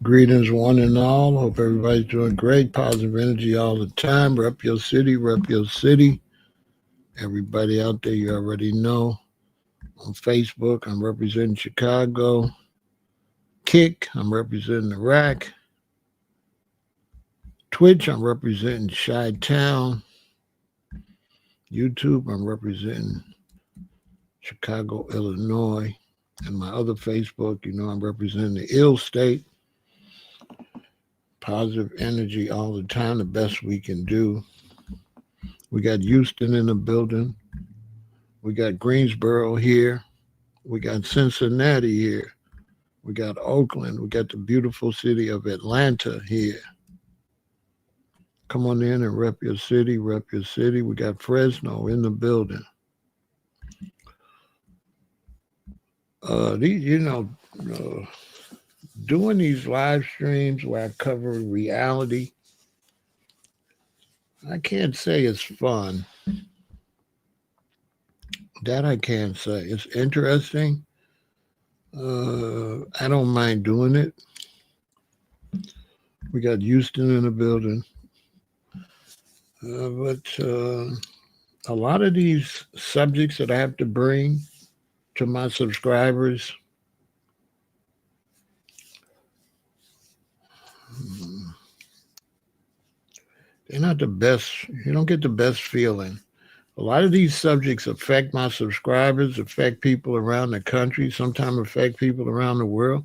Greetings, one and all. Hope everybody's doing great. Positive energy all the time. Rep your city, rep your city. Everybody out there, you already know. On Facebook, I'm representing Chicago. Kick, I'm representing Iraq. Twitch, I'm representing Chi-Town. YouTube, I'm representing Chicago, Illinois. And my other Facebook, I'm representing the ill state. Positive energy all the time, the best we can do. We got Houston in the building. We got Greensboro here. We got Cincinnati here. We got Oakland. We got the beautiful city of Atlanta here. Come on in and rep your city, rep your city. We got Fresno in the building. Doing these live streams where I cover reality, I can't say it's fun. That I can't say. It's interesting. I don't mind doing it. We got Houston in the building. But a lot of these subjects that I have to bring to my subscribers, they're not the best. You don't get the best feeling. A lot of these subjects affect my subscribers, affect people around the country, sometimes affect people around the world,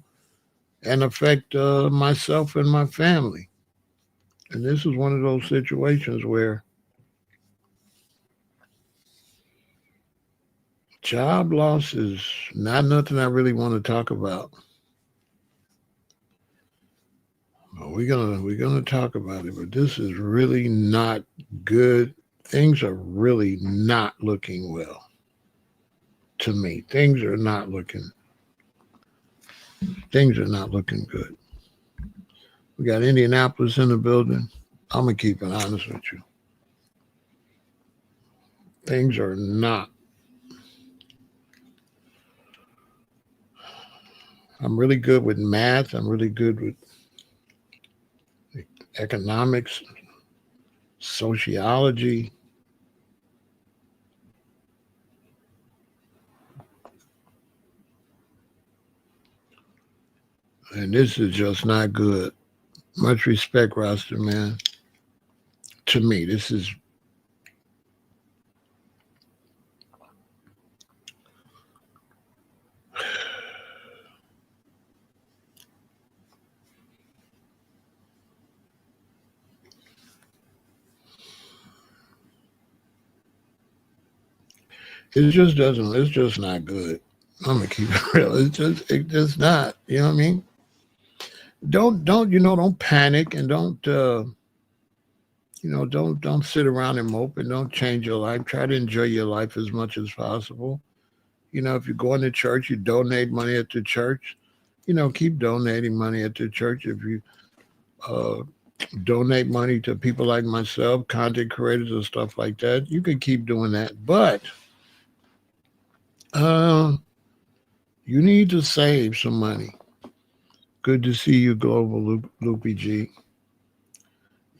and affect myself and my family. And this is one of those situations where job loss is not nothing I really want to talk about. But we're gonna talk about it. But this is really not good. Things are really not looking well to me. Things are not looking good. We got Indianapolis in the building. I'm gonna keep it honest with you. Things are not. I'm really good with math. I'm really good with economics, sociology. And this is just not good. Much respect, Roster Man. To me, this is it's just not good. I'm gonna keep it real. It's just not. You know what I mean? Don't panic and don't sit around and mope and don't change your life. Try to enjoy your life as much as possible. If you're going to church, you donate money at the church. Keep donating money at the church. If you donate money to people like myself, content creators and stuff like that, you can keep doing that. But you need to save some money. Good to see you, Global Loopy G.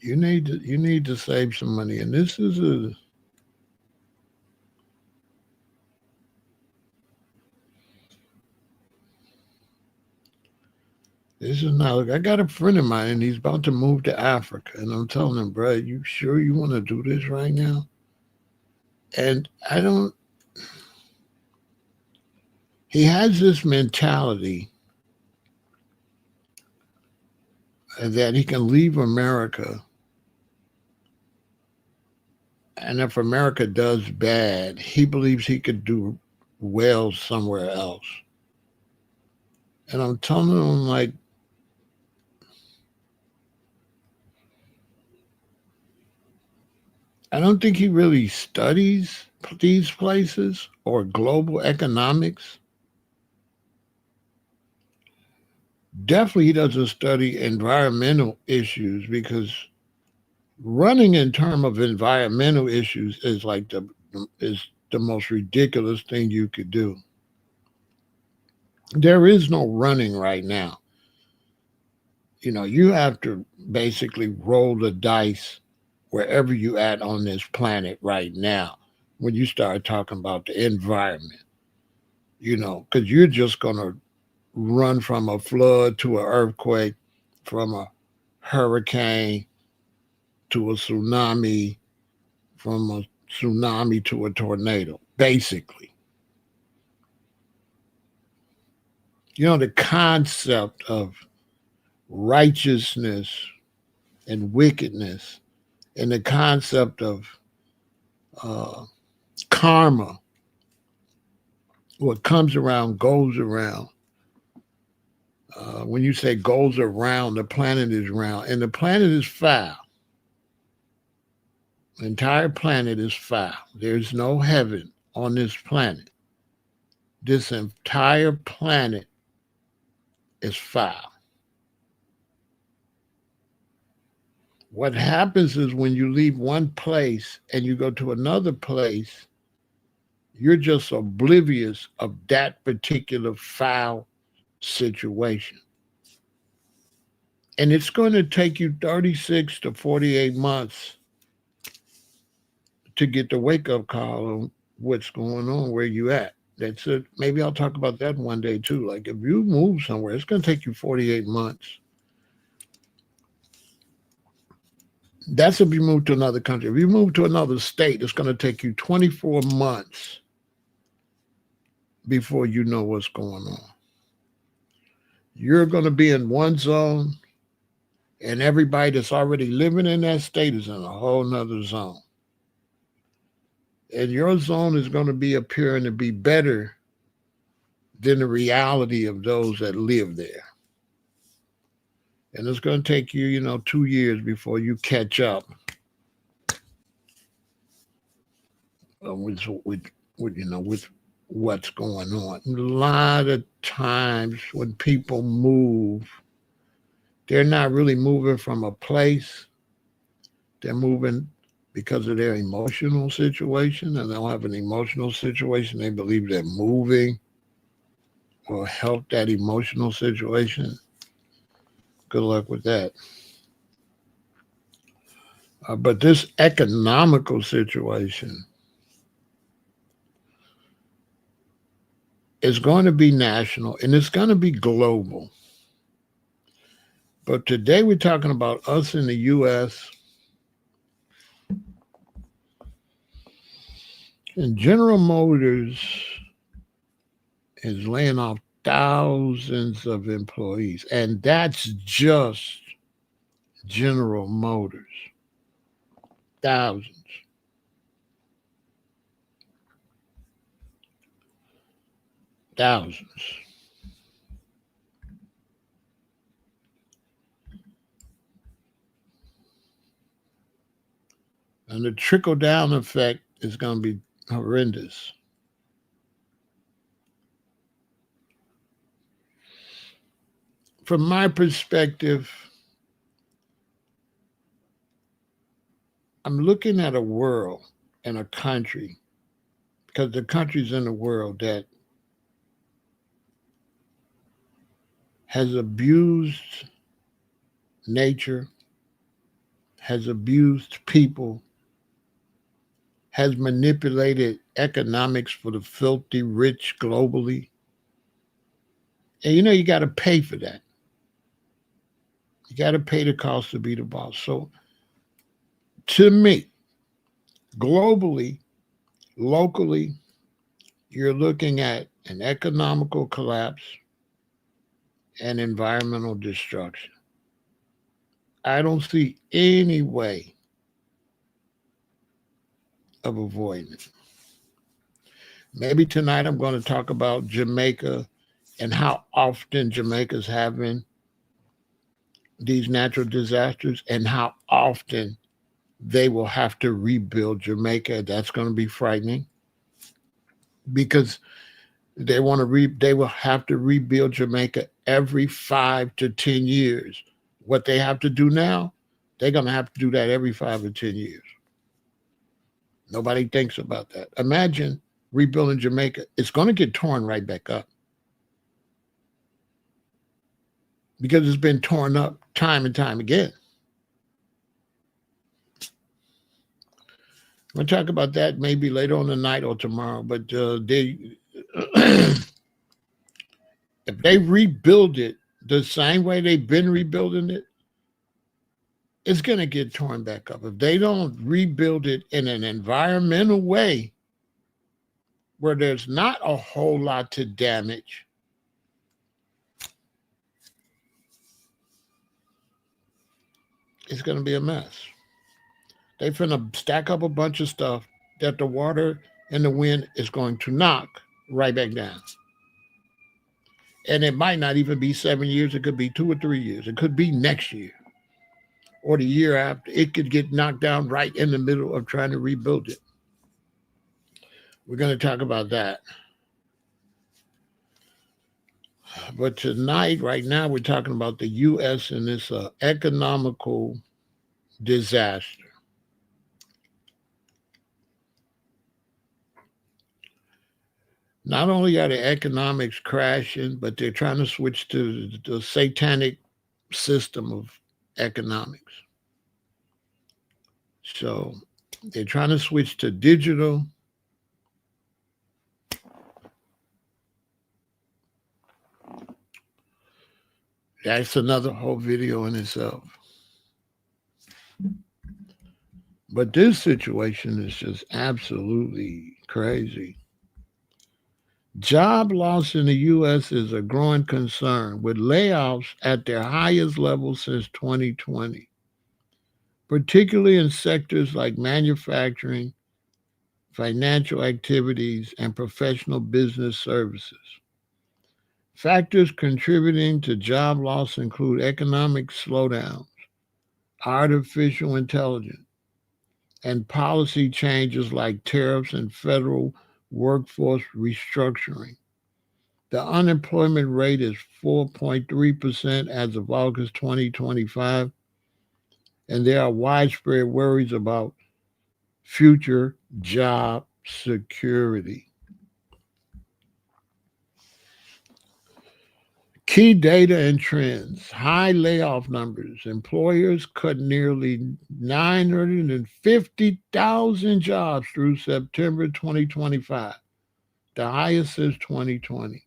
You need to save some money, and this is not. I got a friend of mine, and he's about to move to Africa, and I'm telling him, bro, you sure you want to do this right now? And I don't. He has this mentality that he can leave America, and if America does bad, he believes he could do well somewhere else. And I'm telling him, like, I don't think he really studies these places or global economics. Definitely he doesn't study environmental issues, because running in terms of environmental issues is the most ridiculous thing you could do. There is no running right now. You have to basically roll the dice wherever you at on this planet right now when you start talking about the environment, because you're just going to run from a flood to an earthquake, from a hurricane to a tsunami, from a tsunami to a tornado, basically. The concept of righteousness and wickedness and the concept of uh, karma, what comes around goes around. When you say goes around, the planet is round, and the planet is foul. The entire planet is foul. There's no heaven on this planet. This entire planet is foul. What happens is when you leave one place and you go to another place, you're just oblivious of that particular foul situation. And it's going to take you 36 to 48 months to get the wake up call on what's going on, where you at. That's it. Maybe I'll talk about that one day too. Like if you move somewhere, it's going to take you 48 months. That's if you move to another country. If you move to another state, it's going to take you 24 months before you know what's going on. You're going to be in one zone, and everybody that's already living in that state is in a whole nother zone. And your zone is going to be appearing to be better than the reality of those that live there. And it's going to take you, 2 years before you catch up with what's going on. A lot of times when people move, they're not really moving from a place. They're moving because of their emotional situation, and they don't have an emotional situation. They believe that moving will help that emotional situation. Good luck with that. But this economical situation is going to be national and it's going to be global. But today we're talking about us in the U.S. And General Motors is laying off thousands of employees. And that's just General Motors. Thousands. Thousands. And the trickle-down effect is going to be horrendous. From my perspective, I'm looking at a world and a country, because the countries in the world that has abused nature, has abused people, has manipulated economics for the filthy rich globally. And you got to pay for that. You got to pay the cost to be the boss. So to me, globally, locally, you're looking at an economical collapse and environmental destruction. I don't see any way of avoiding it. Maybe tonight I'm going to talk about Jamaica and how often Jamaica's having these natural disasters and how often they will have to rebuild Jamaica. That's going to be frightening because they will have to rebuild Jamaica every 5 to 10 years. What they have to do now, they're going to have to do that every 5 or 10 years. Nobody thinks about that. Imagine rebuilding Jamaica. It's going to get torn right back up because it's been torn up time and time again. We'll talk about that maybe later on tonight or tomorrow. But they, if they rebuild it the same way they've been rebuilding it, it's going to get torn back up. If they don't rebuild it in an environmental way where there's not a whole lot to damage, it's going to be a mess. They finna stack up a bunch of stuff that the water and the wind is going to knock right back down. And it might not even be 7 years. It could be 2 or 3 years. It could be next year or the year after. It could get knocked down right in the middle of trying to rebuild it. We're going to talk about that. But tonight, right now, we're talking about the U.S. and this economical disaster. Not only are the economics crashing, but they're trying to switch to the satanic system of economics. So they're trying to switch to digital. That's another whole video in itself. But this situation is just absolutely crazy. Job loss in the U.S. is a growing concern, with layoffs at their highest level since 2020, particularly in sectors like manufacturing, financial activities, and professional business services. Factors contributing to job loss include economic slowdowns, artificial intelligence, and policy changes like tariffs and federal workforce restructuring. The unemployment rate is 4.3% as of August 2025, and there are widespread worries about future job security. Key data and trends. High layoff numbers. Employers cut nearly 950,000 jobs through September 2025, the highest since 2020.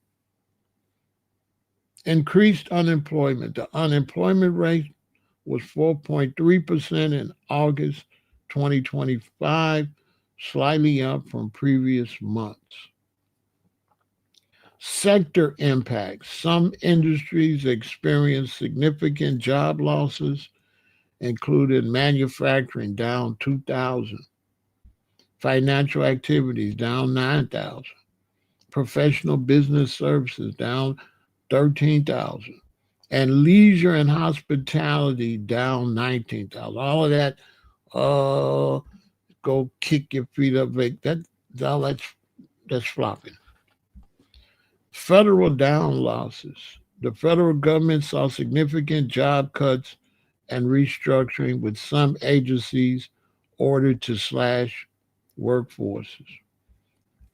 Increased unemployment. The unemployment rate was 4.3% in August 2025, slightly up from previous months. Sector impacts. Some industries experienced significant job losses, including manufacturing down 2,000, financial activities down 9,000, professional business services down 13,000, and leisure and hospitality down 19,000. All of that, go kick your feet up. That's flopping. Federal down losses. The federal government saw significant job cuts and restructuring, with some agencies ordered to slash workforces.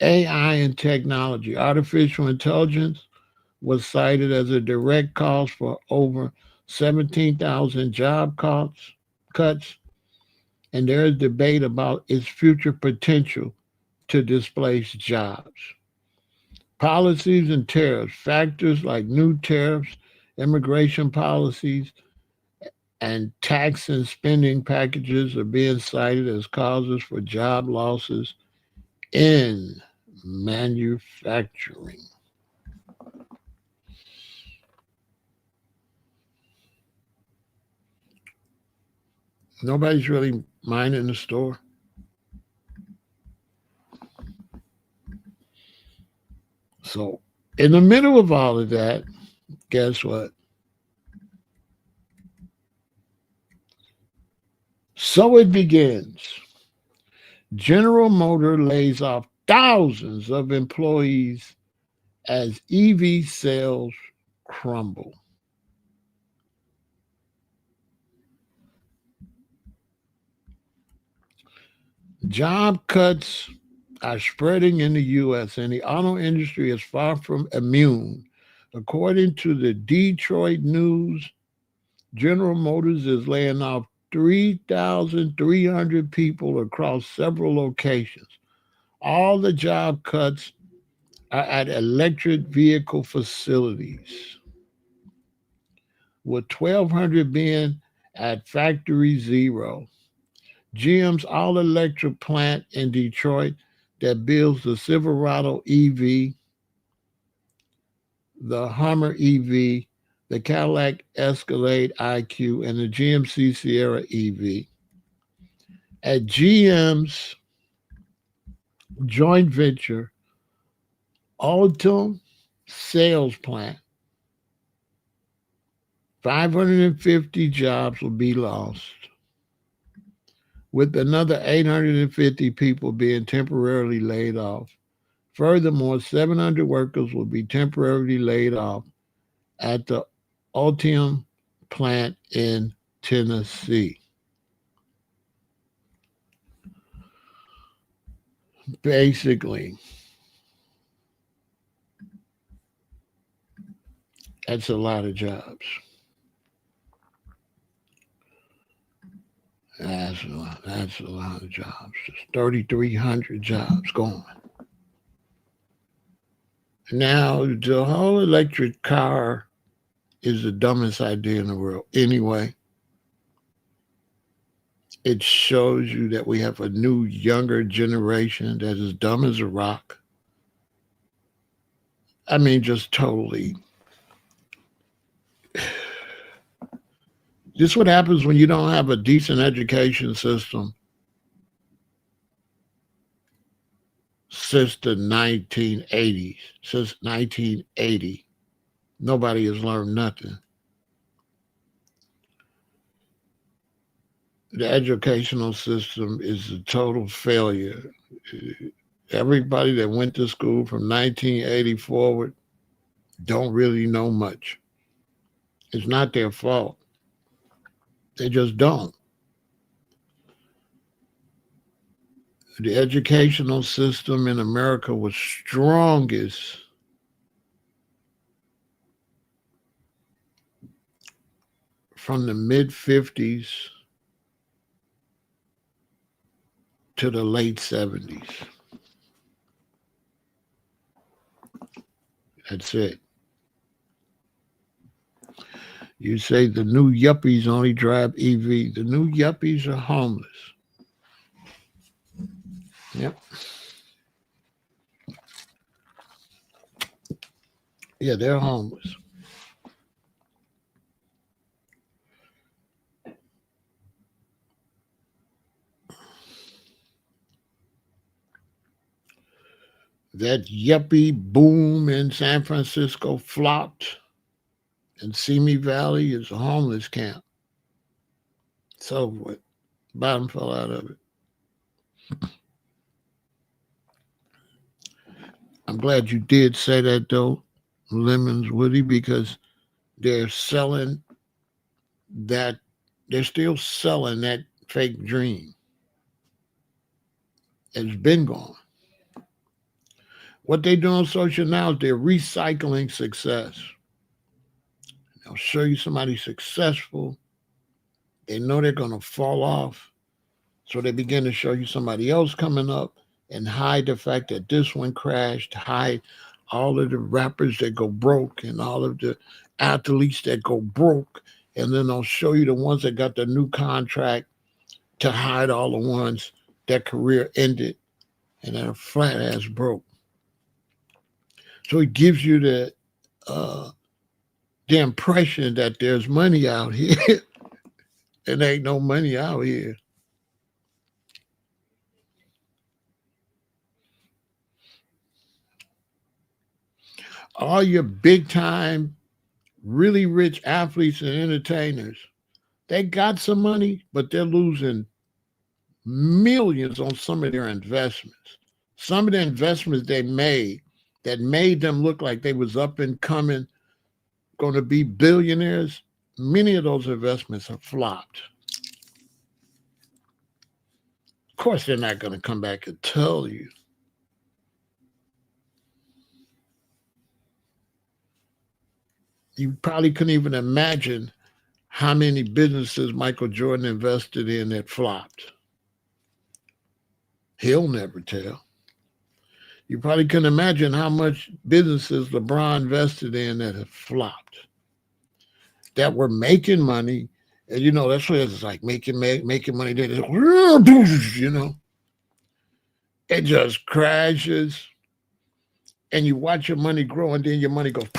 AI and technology. Artificial intelligence was cited as a direct cause for over 17,000 job cuts, and there is debate about its future potential to displace jobs. Policies and tariffs. Factors like new tariffs, immigration policies, and tax and spending packages are being cited as causes for job losses in manufacturing. Nobody's really minding the store. So, in the middle of all of that, guess what? So it begins. General Motors lays off thousands of employees as EV sales crumble. Job cuts are spreading in the U.S., and the auto industry is far from immune According to the Detroit News, General Motors is laying off 3,300 people across several locations. All the job cuts are at electric vehicle facilities, with 1,200 being at Factory Zero, GM's all electric plant in Detroit that builds the Silverado EV, the Hummer EV, the Cadillac Escalade IQ, and the GMC Sierra EV. At GM's joint venture, Alton sales plant, 550 jobs will be lost, with another 850 people being temporarily laid off. Furthermore, 700 workers will be temporarily laid off at the Ultium plant in Tennessee. Basically, that's a lot of jobs. That's a lot of jobs. There's 3,300 jobs gone. Now, the whole electric car is the dumbest idea in the world. Anyway, it shows you that we have a new, younger generation that is dumb as a rock. I mean, just totally. This is what happens when you don't have a decent education system since the 1980s. Since 1980, nobody has learned nothing. The educational system is a total failure. Everybody that went to school from 1980 forward don't really know much. It's not their fault. They just don't. The educational system in America was strongest from the mid-50s to the late 70s. That's it. You say the new yuppies only drive EV. The new yuppies are homeless. Yep. Yeah, they're homeless. That yuppie boom in San Francisco flopped, and Simi Valley is a homeless camp. So what? Bottom fell out of it. I'm glad you did say that, though, Lemons Woody, because they're selling that, they're still selling that fake dream. It's been gone. What they do on social now is they're recycling success. They'll show you somebody successful. They know they're going to fall off. So they begin to show you somebody else coming up and hide the fact that this one crashed, hide all of the rappers that go broke and all of the athletes that go broke. And then they'll show you the ones that got the new contract to hide all the ones that career ended and that are flat ass broke. So it gives you the impression that there's money out here. And there ain't no money out here. All your big time, really rich athletes and entertainers, they got some money, but they're losing millions on some of their investments. Some of the investments they made that made them look like they was up and coming, going to be billionaires, many of those investments have flopped. Of course, they're not going to come back and tell you. You probably couldn't even imagine how many businesses Michael Jordan invested in that flopped. He'll never tell. You probably couldn't imagine how much businesses LeBron invested in that have flopped, that were making money. And that's what it's like, making money. You know, it just crashes, and you watch your money grow, and then your money goes,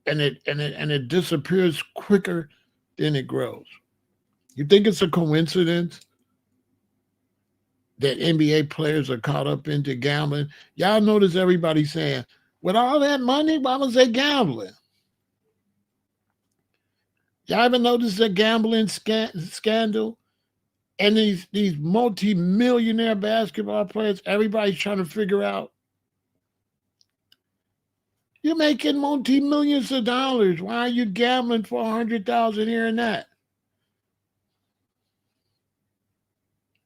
and it disappears quicker than it grows. You think it's a coincidence that NBA players are caught up into gambling? Y'all notice everybody saying, with all that money, why was they gambling? Y'all ever notice the gambling scandal? And these multi-millionaire basketball players, everybody's trying to figure out, you're making multi-millions of dollars. Why are you gambling for $100,000 here and that?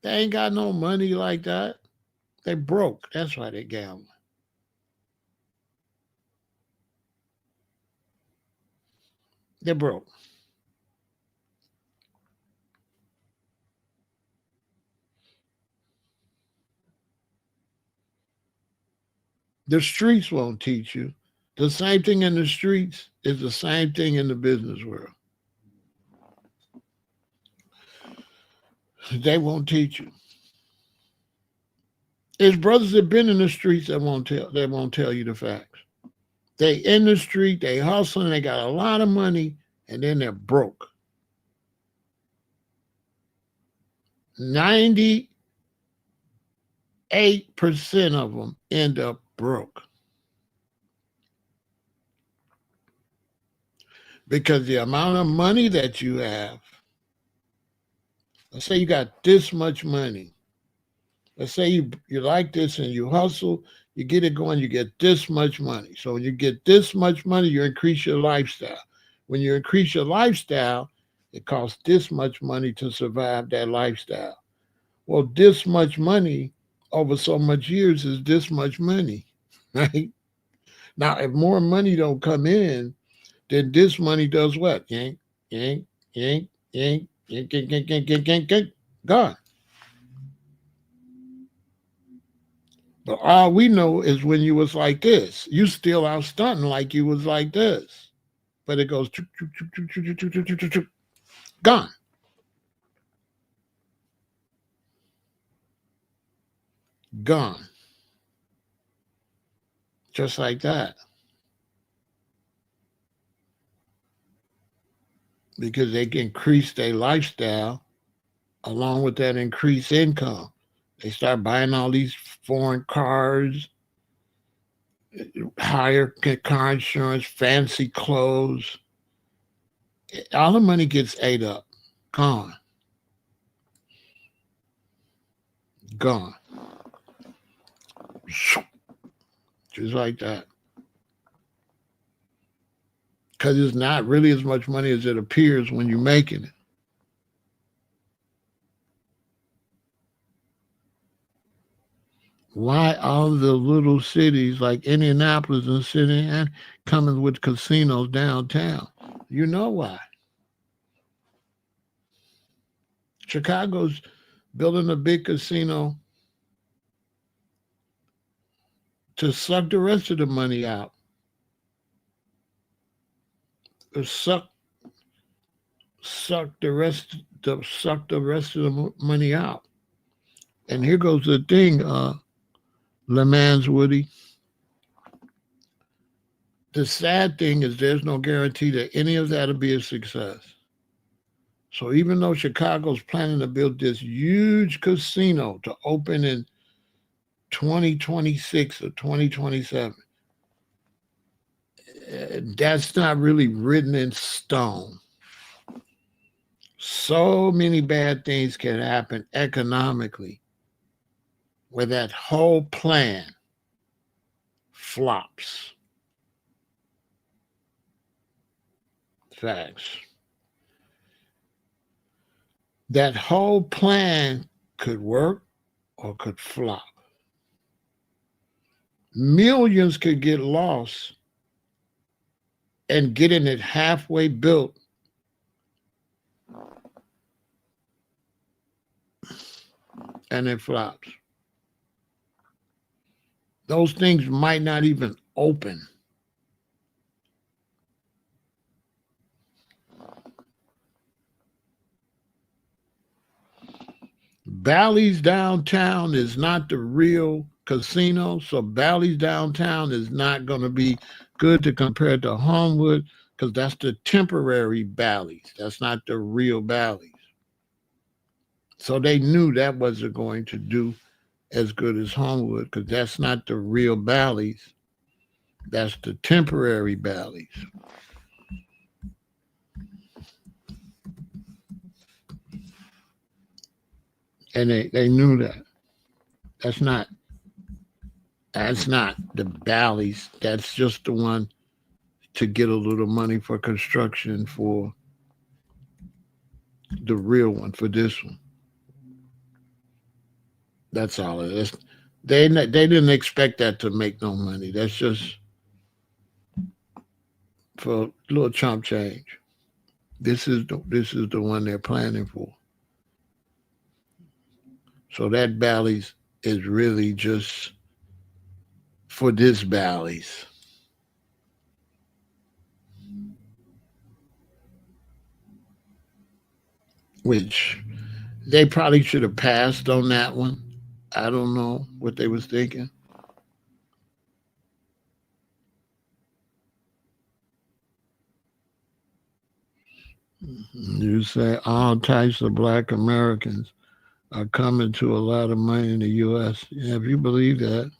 They ain't got no money like that. They broke. That's why they gambling. They're broke. The streets won't teach you. The same thing in the streets is the same thing in the business world. They won't teach you. There's brothers that been in the streets that won't tell you the facts. They in the street, they hustling, they got a lot of money, and then they're broke. 98% of them end up broke. Because the amount of money that you have, let's say you got this much money. Let's say you like this and you hustle, you get it going, you get this much money. So when you get this much money, you increase your lifestyle. When you increase your lifestyle, it costs this much money to survive that lifestyle. Well, this much money over so much years is this much money, right? Now, if more money don't come in, then this money does what? Yank, yank, yank, yank, yank, yank, yank, yank, yank, yank, yank, gone. But all we know is when you was like this, you still out stunting like you was like this. But it goes gone. Gone. Just like that. Because they can increase their lifestyle along with that increased income. They start buying all these foreign cars, higher car insurance, fancy clothes. All the money gets ate up. Gone. Gone. Just like that. Because it's not really as much money as it appears when you're making it. Why all the little cities like Indianapolis and City and coming with casinos downtown? You know why. Chicago's building a big casino to suck the rest of the money out. Or suck the rest of the money out. And here goes the thing, LeMans Woody. The sad thing is there's no guarantee that any of that will be a success. So even though Chicago's planning to build this huge casino to open in 2026 or 2027, that's not really written in stone. So many bad things can happen economically where that whole plan flops. Facts. That whole plan could work or could flop. Millions could get lost and getting it halfway built, and it flops. Those things might not even open. Bally's downtown is not the real casino, so Bally's downtown is not going to be good to compare to Homewood because that's the temporary Bally's. That's not the real Bally's. So they knew that wasn't going to do as good as Homewood because that's not the real Bally's. That's the temporary Bally's. And they knew that. That's not that's not the Bally's. That's just the one to get a little money for construction for the real one, for this one. That's all it is. They didn't expect that to make no money. That's just for a little chump change. This is the one they're planning for. So that Bally's is really just for this Bally's, which they probably should have passed on that one. I don't know what they was thinking. You say all types of black Americans are coming to a lot of money in the U.S. Yeah, if you believe that,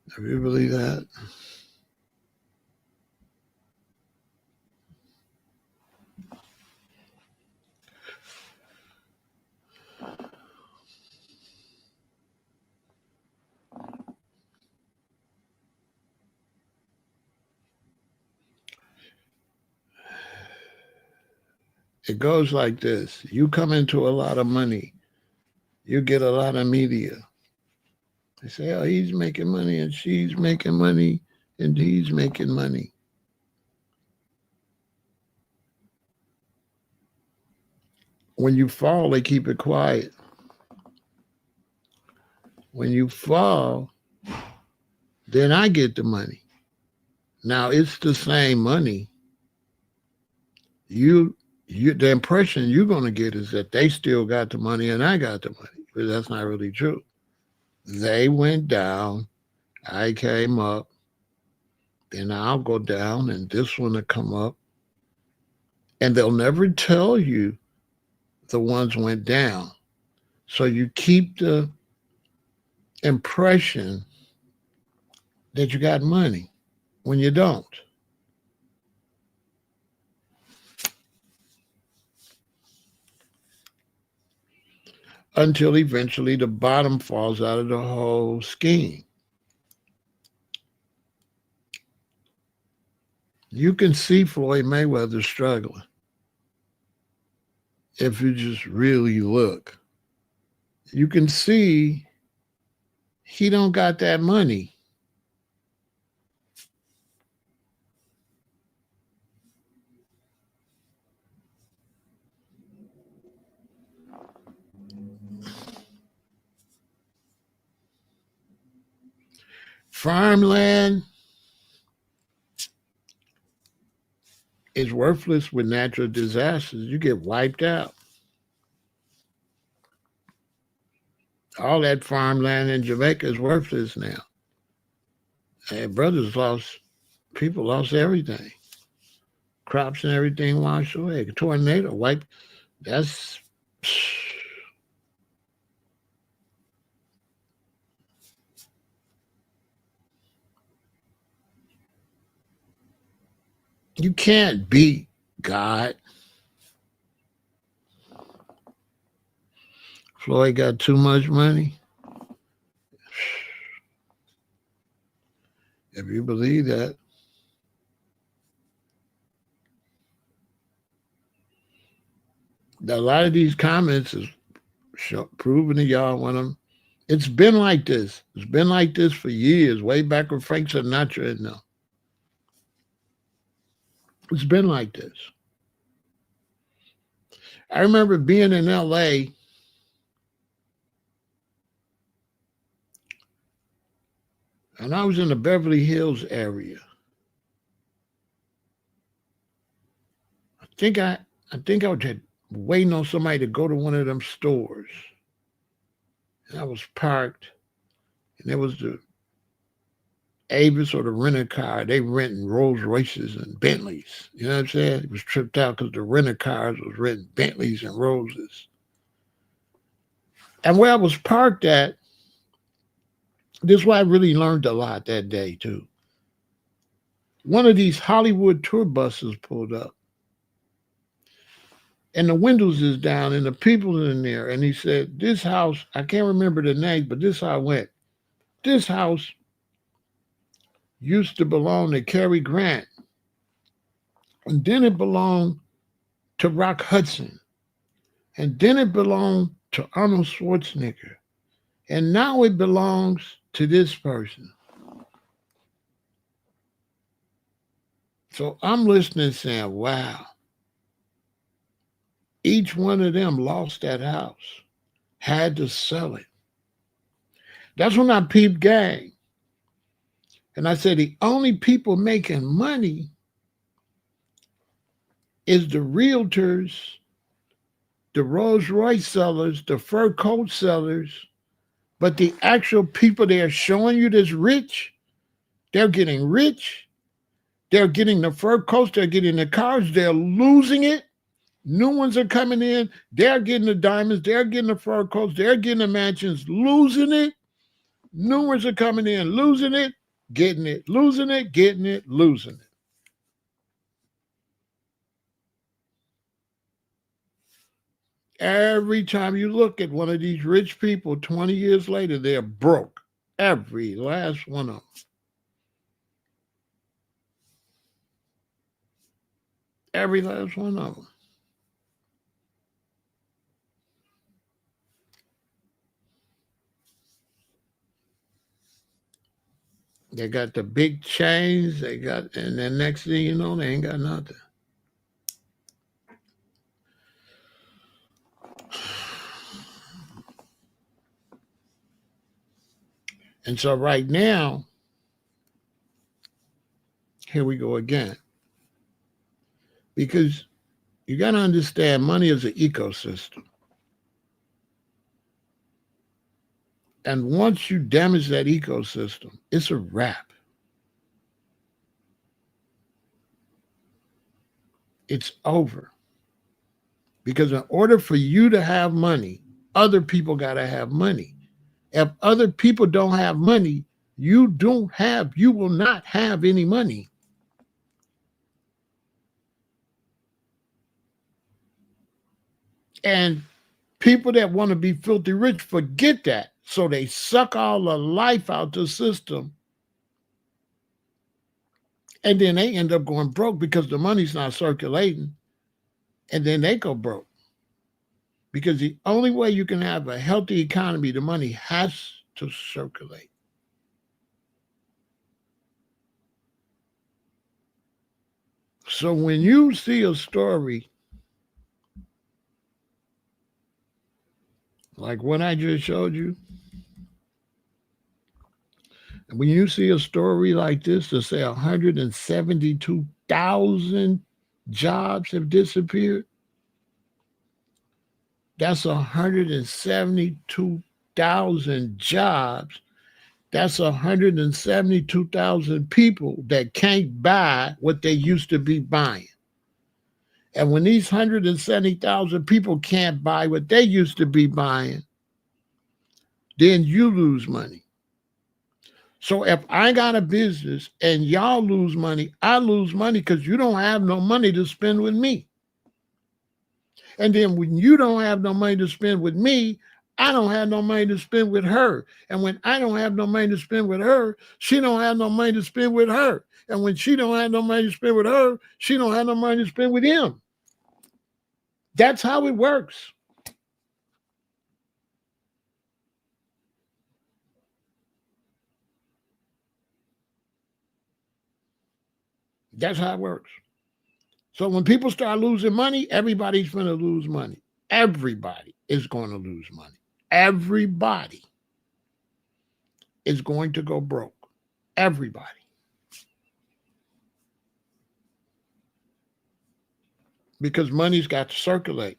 if you believe that, it goes like this. You come into a lot of money, you get a lot of media. They say, oh, he's making money and she's making money and he's making money. When you fall, they keep it quiet. When you fall, then I get the money. Now it's the same money. You the impression you're gonna get is that they still got the money and I got the money. But that's not really true. They went down, I came up, then I'll go down and this one will come up. And they'll never tell you the ones went down. So you keep the impression that you got money when you don't. Until eventually the bottom falls out of the whole scheme. You can see Floyd Mayweather struggling if you just really look. You can see he don't got that money. Farmland is worthless with natural disasters. You get wiped out. All that farmland in Jamaica is worthless now. And people lost everything. Crops and everything washed away. A tornado wiped. That's you can't beat God. Floyd got too much money. If you believe that, a lot of these comments is proving to y'all when I'm. It's been like this. It's been like this for years, way back with Frank Sinatra and them. It's been like this. I remember being in LA and I was in the Beverly Hills area. I think I was waiting on somebody to go to one of them stores. And I was parked, and there was the Avis or the rental car. They renting Rolls Royces and Bentleys. You know what I'm saying? It was tripped out because the rental cars was renting Bentleys and Rolls. And where I was parked at, this is why I really learned a lot that day too. One of these Hollywood tour buses pulled up. And the windows is down and the people in there. And he said, this house, I can't remember the name, but this is how I went. This house used to belong to Cary Grant. And then it belonged to Rock Hudson. And then it belonged to Arnold Schwarzenegger. And now it belongs to this person. So I'm listening saying, wow. Each one of them lost that house, had to sell it. That's when I peeped gang. And I said, the only people making money is the realtors, the Rolls Royce sellers, the fur coat sellers. But the actual people they are showing you that's rich, they're getting rich. They're getting the fur coats. They're getting the cars. They're losing it. New ones are coming in. They're getting the diamonds. They're getting the fur coats. They're getting the mansions, losing it. New ones are coming in, losing it, getting it, losing it, getting it, losing it. Every time you look at one of these rich people 20 years later, they're broke. Every last one of them. Every last one of them. They got the big chains, and then next thing you know, they ain't got nothing. And so right now, here we go again. Because you got to understand money is an ecosystem. And once you damage that ecosystem, it's a wrap. It's over. Because in order for you to have money, other people got to have money. If other people don't have money, you will not have any money. And people that want to be filthy rich forget that. So they suck all the life out the system. And then they end up going broke because the money's not circulating. And then they go broke. Because the only way you can have a healthy economy, the money has to circulate. So when you see a story like what I just showed you, when you see a story like this to say 172,000 jobs have disappeared, that's 172,000 jobs. That's 172,000 people that can't buy what they used to be buying. And when these 170,000 people can't buy what they used to be buying, then you lose money. So if I got a business and y'all lose money, I lose money because you don't have no money to spend with me. And then when you don't have no money to spend with me, I don't have no money to spend with her. And when I don't have no money to spend with her, she don't have no money to spend with her. And when she don't have no money to spend with her, she don't have no money to spend with him. That's how it works. That's how it works. So when people start losing money, everybody's going to lose money. Everybody is going to lose money. Everybody is going to go broke. Everybody. Because money's got to circulate.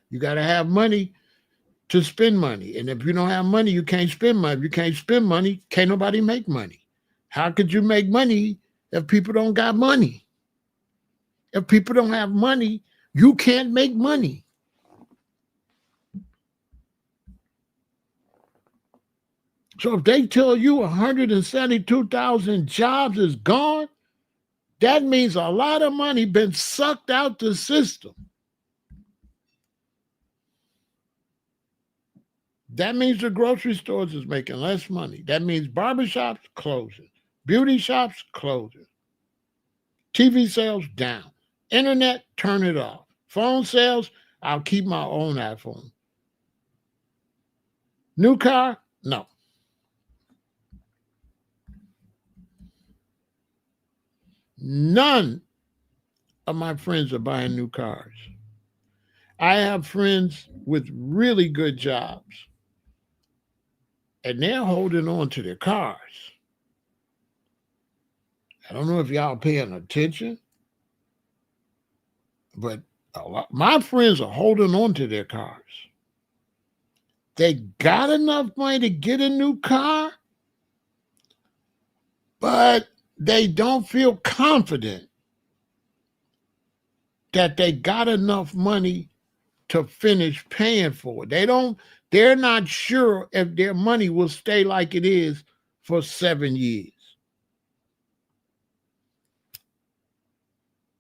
You got to have money to spend money. And if you don't have money, you can't spend money. If you can't spend money, can't nobody make money. How could you make money if people don't got money? If people don't have money, you can't make money. So if they tell you 172,000 jobs is gone, that means a lot of money been sucked out the system. That means the grocery stores is making less money. That means barbershops closing, beauty shops closing, TV sales down, internet, turn it off. Phone sales, I'll keep my own iPhone. New car? No. None of my friends are buying new cars. I have friends with really good jobs, and they're holding on to their cars. I don't know if y'all paying attention, but my friends are holding on to their cars. They got enough money to get a new car, but they don't feel confident that they got enough money to finish paying for it. They're not sure if their money will stay like it is for 7 years.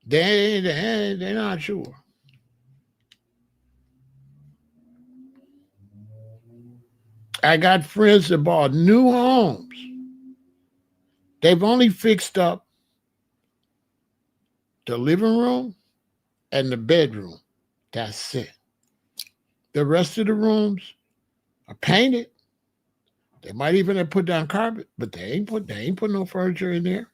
They're not sure. I got friends that bought new homes. They've only fixed up the living room and the bedroom. That's it. The rest of the rooms are painted. They might even have put down carpet, but they ain't put no furniture in there.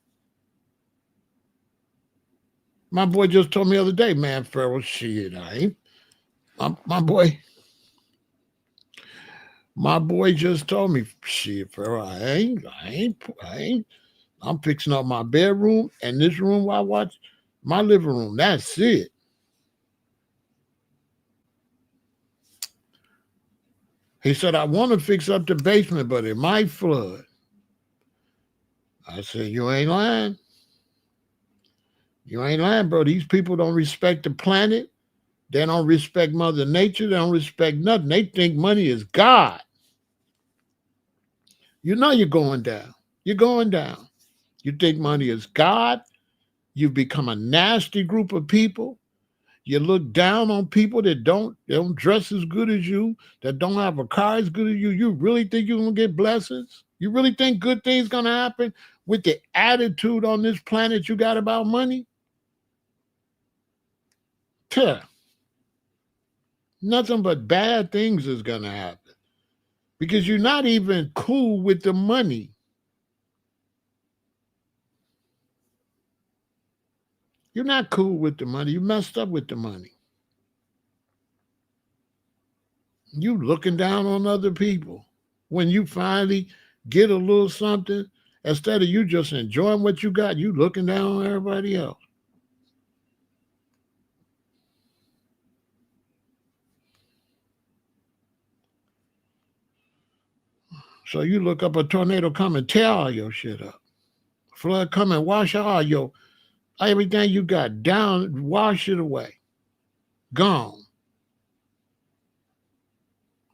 My boy just told me the other day, man, Pharaoh, shit, I ain't. My boy just told me, shit, Pharaoh, I ain't. I'm fixing up my bedroom and this room where I watch, my living room. That's it. He said, I want to fix up the basement, but it might flood. I said, you ain't lying. You ain't lying, bro. These people don't respect the planet. They don't respect Mother Nature. They don't respect nothing. They think money is God. You know you're going down. You're going down. You think money is God. You've become a nasty group of people. You look down on people that don't dress as good as you, that don't have a car as good as you. You really think you're going to get blessings? You really think good things going to happen with the attitude on this planet you got about money? Tuh. Nothing but bad things is going to happen because you're not even cool with the money. You're not cool with the money. You messed up with the money. You looking down on other people. When you finally get a little something, instead of you just enjoying what you got, you looking down on everybody else. So you look up a tornado come and tear all your shit up. Flood come and wash all your, everything you got down, wash it away. Gone.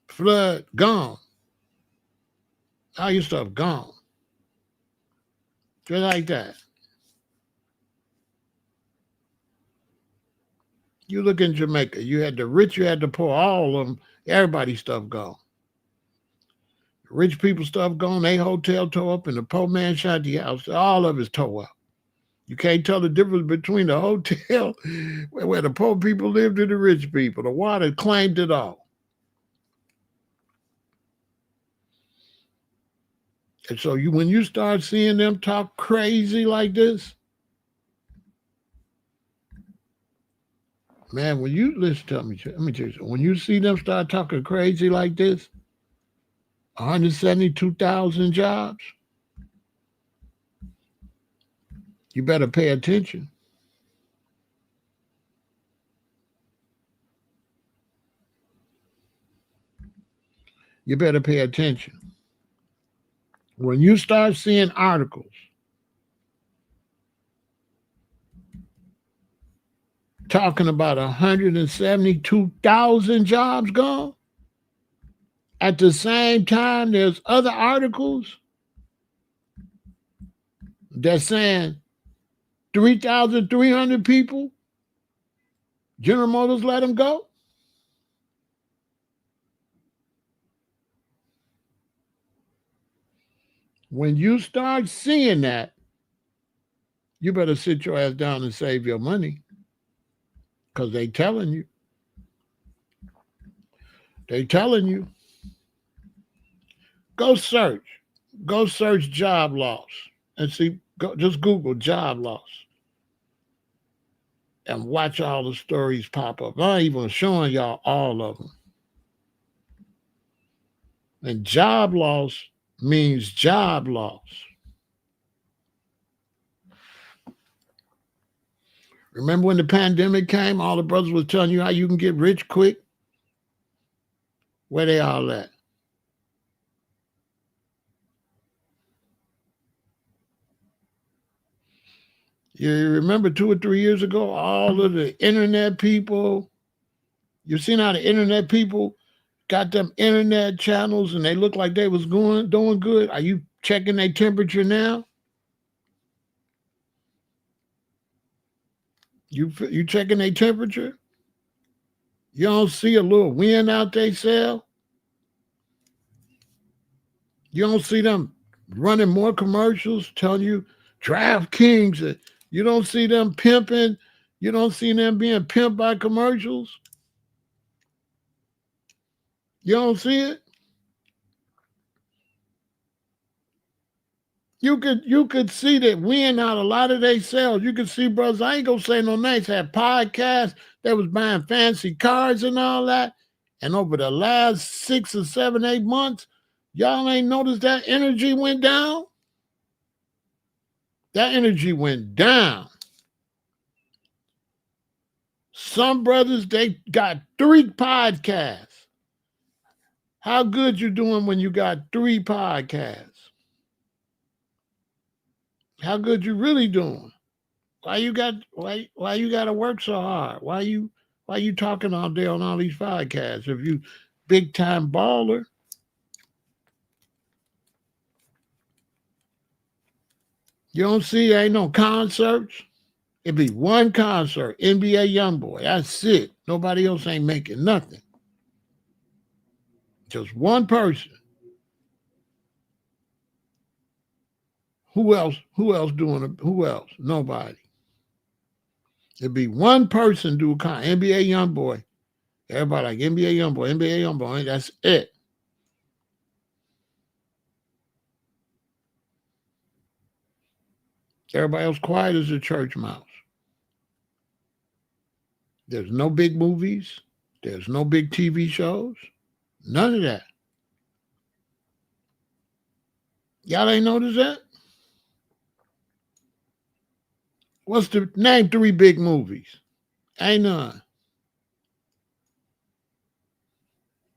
Flood, gone. All your stuff gone. Just like that. You look in Jamaica, you had the rich, you had the poor, all of them, everybody's stuff gone. The rich people stuff gone, they hotel tore up, and the poor man shot the house. All of it's tore up. You can't tell the difference between the hotel where the poor people lived and the rich people. The water claimed it all. And so when you start seeing them talk crazy like this, man, when you listen to me, let me tell you something. When you see them start talking crazy like this, 172,000 jobs, you better pay attention. You better pay attention. When you start seeing articles talking about 172,000 jobs gone, at the same time, there's other articles that's saying 3,300 people, General Motors let them go. When you start seeing that, you better sit your ass down and save your money, because they telling you. They telling you. Go search job loss and see. Just Google job loss and watch all the stories pop up. I'm not even showing y'all all of them. And job loss means job loss. Remember when the pandemic came, all the brothers was telling you how you can get rich quick? Where they all at? You remember 2 or 3 years ago, all of the internet people, you seen how the internet people got them internet channels and they look like they was doing good? Are you checking their temperature now? You checking their temperature? You don't see a little wind out they sell? You don't see them running more commercials telling you DraftKings. You don't see them pimping. You don't see them being pimped by commercials. You don't see it. You could see that win out a lot of their sales. You could see brothers, I ain't gonna say no names, had podcasts, they was buying fancy cars and all that. And over the last 6 or 7, 8 months, y'all ain't noticed that energy went down? That energy went down. Some brothers, they got 3 podcasts. How good you doing when you got 3 podcasts? How good you really doing? Why you got to work so hard? Why you talking all day on all these podcasts? If you big time baller, you don't see ain't no concerts. It be one concert, NBA YoungBoy. That's it. Nobody else ain't making nothing. Just one person. Who else doing it? Who else? Nobody. It'd be one person do a NBA YoungBoy. Everybody like NBA YoungBoy. That's it. Everybody else quiet as a church mouse. There's no big movies. There's no big TV shows. None of that. Y'all ain't noticed that? What's the name 3 big movies? Ain't none.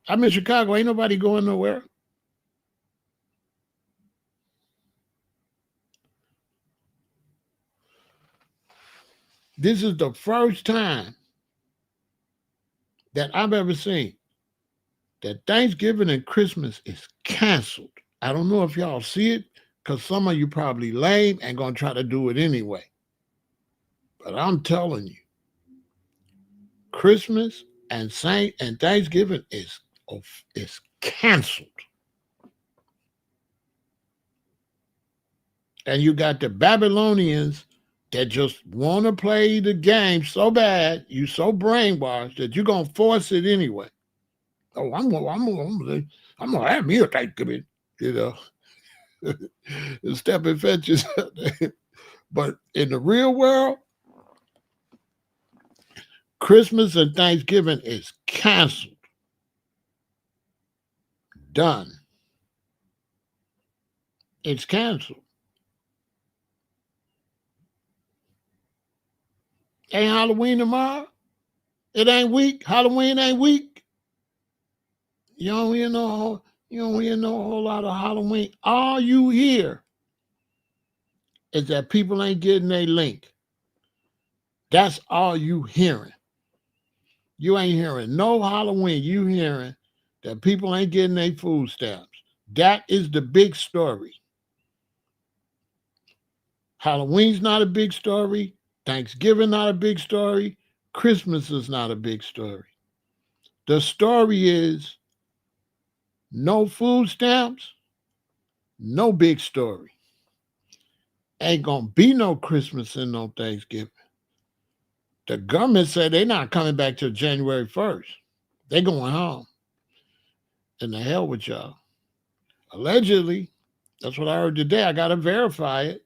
I'm in Chicago. Ain't nobody going nowhere. This is the first time that I've ever seen that Thanksgiving and Christmas is canceled. I don't know if y'all see it, because some of you probably lame and going to try to do it anyway. But I'm telling you, Christmas and Thanksgiving is canceled. And you got the Babylonians that just want to play the game so bad, you so brainwashed that you're going to force it anyway. Oh, I'm gonna have me a Thanksgiving, you know. Stepping fetches. But in the real world, Christmas and Thanksgiving is canceled. Done. It's canceled. Ain't Halloween tomorrow? It ain't week. Halloween ain't week. You don't hear no whole lot of Halloween. All you hear is that people ain't getting their link. That's all you hearing. You ain't hearing no Halloween. You hearing that people ain't getting their food stamps. That is the big story. Halloween's not a big story. Thanksgiving not a big story. Christmas is not a big story. The story is no food stamps, no big story. Ain't gonna be no Christmas and no Thanksgiving. The government said they're not coming back till January 1st. They're going home. And the hell with y'all. Allegedly, that's what I heard today. I got to verify it.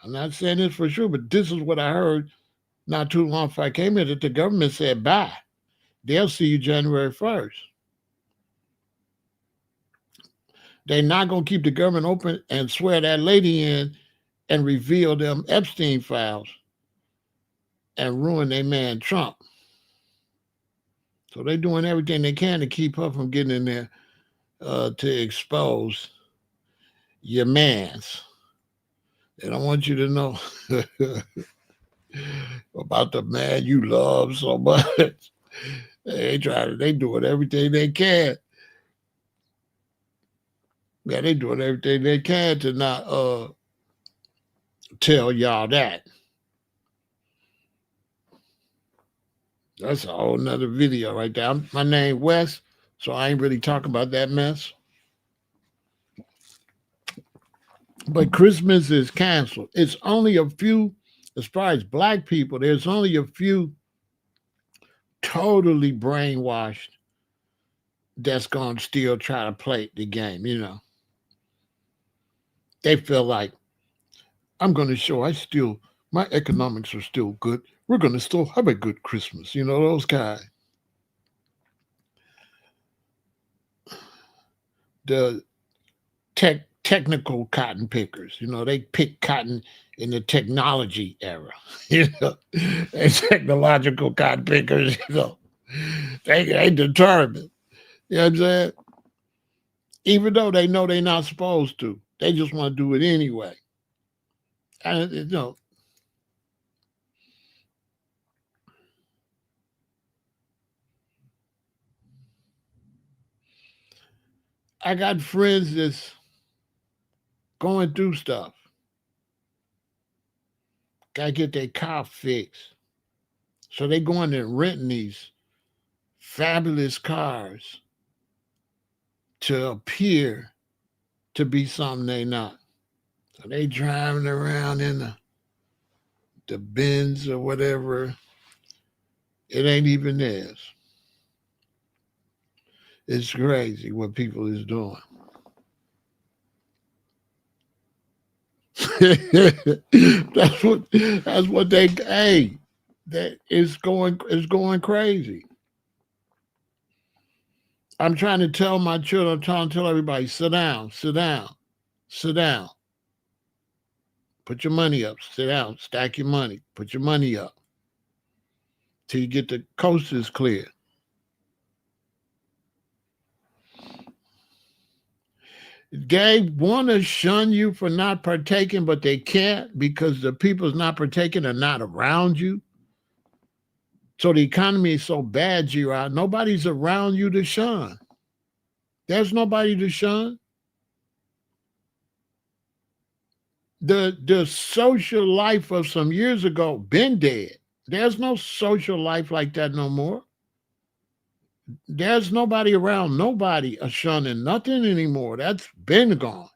I'm not saying this for sure, but this is what I heard not too long before I came here, that the government said, bye. They'll see you January 1st. They're not going to keep the government open and swear that lady in and reveal them Epstein files and ruin their man Trump. So they're doing everything they can to keep her from getting in there to expose your mans. They don't want you to know about the man you love so much. They doing everything they can. Yeah, they doing everything they can to not tell y'all that. That's a whole nother video right there. My name Wes, so I ain't really talking about that mess. But Christmas is canceled. It's only a few, as far as black people, there's only a few totally brainwashed that's going to still try to play the game, you know. They feel like, I'm going to show my economics are still good. We're going to still have a good Christmas, you know, those guys. The technical cotton pickers, you know, they pick cotton in the technology era, you know, they technological cotton pickers, you know, they determined, you know what I'm saying? Even though they know they're not supposed to, they just want to do it anyway. And, you know, I got friends that's going through stuff. Got to get their car fixed. So they going and renting these fabulous cars to appear to be something they not. So they driving around in the Benz or whatever. It ain't even theirs. It's crazy what people is doing. that's what they that is going crazy. I'm trying to tell my children, I'm trying to tell everybody, sit down, sit down, sit down. Put your money up, sit down, stack your money, put your money up till you get the coasters clear. They want to shun you for not partaking, but they can't because the people's not partaking are not around you. So the economy is so bad, G-Rod, nobody's around you to shun. There's nobody to shun. The social life of some years ago been dead. There's no social life like that no more. There's nobody around nobody shunning nothing anymore. That's been gone.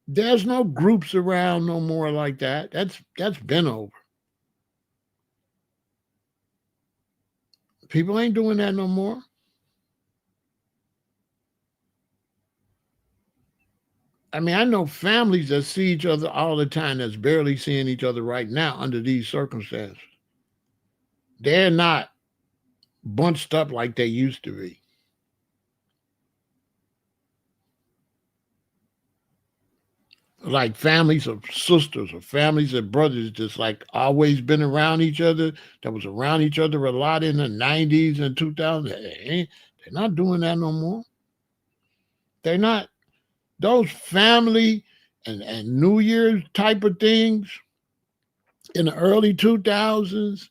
There's no groups around no more like that. That's been over. People ain't doing that no more. I mean, I know families that see each other all the time that's barely seeing each other right now under these circumstances. They're not bunched up like they used to be. Like families of sisters or families of brothers just like always been around each other, that was around each other a lot in the 90s and 2000s. They're not doing that no more. They're not. Those family and New Year's type of things in the early 2000s,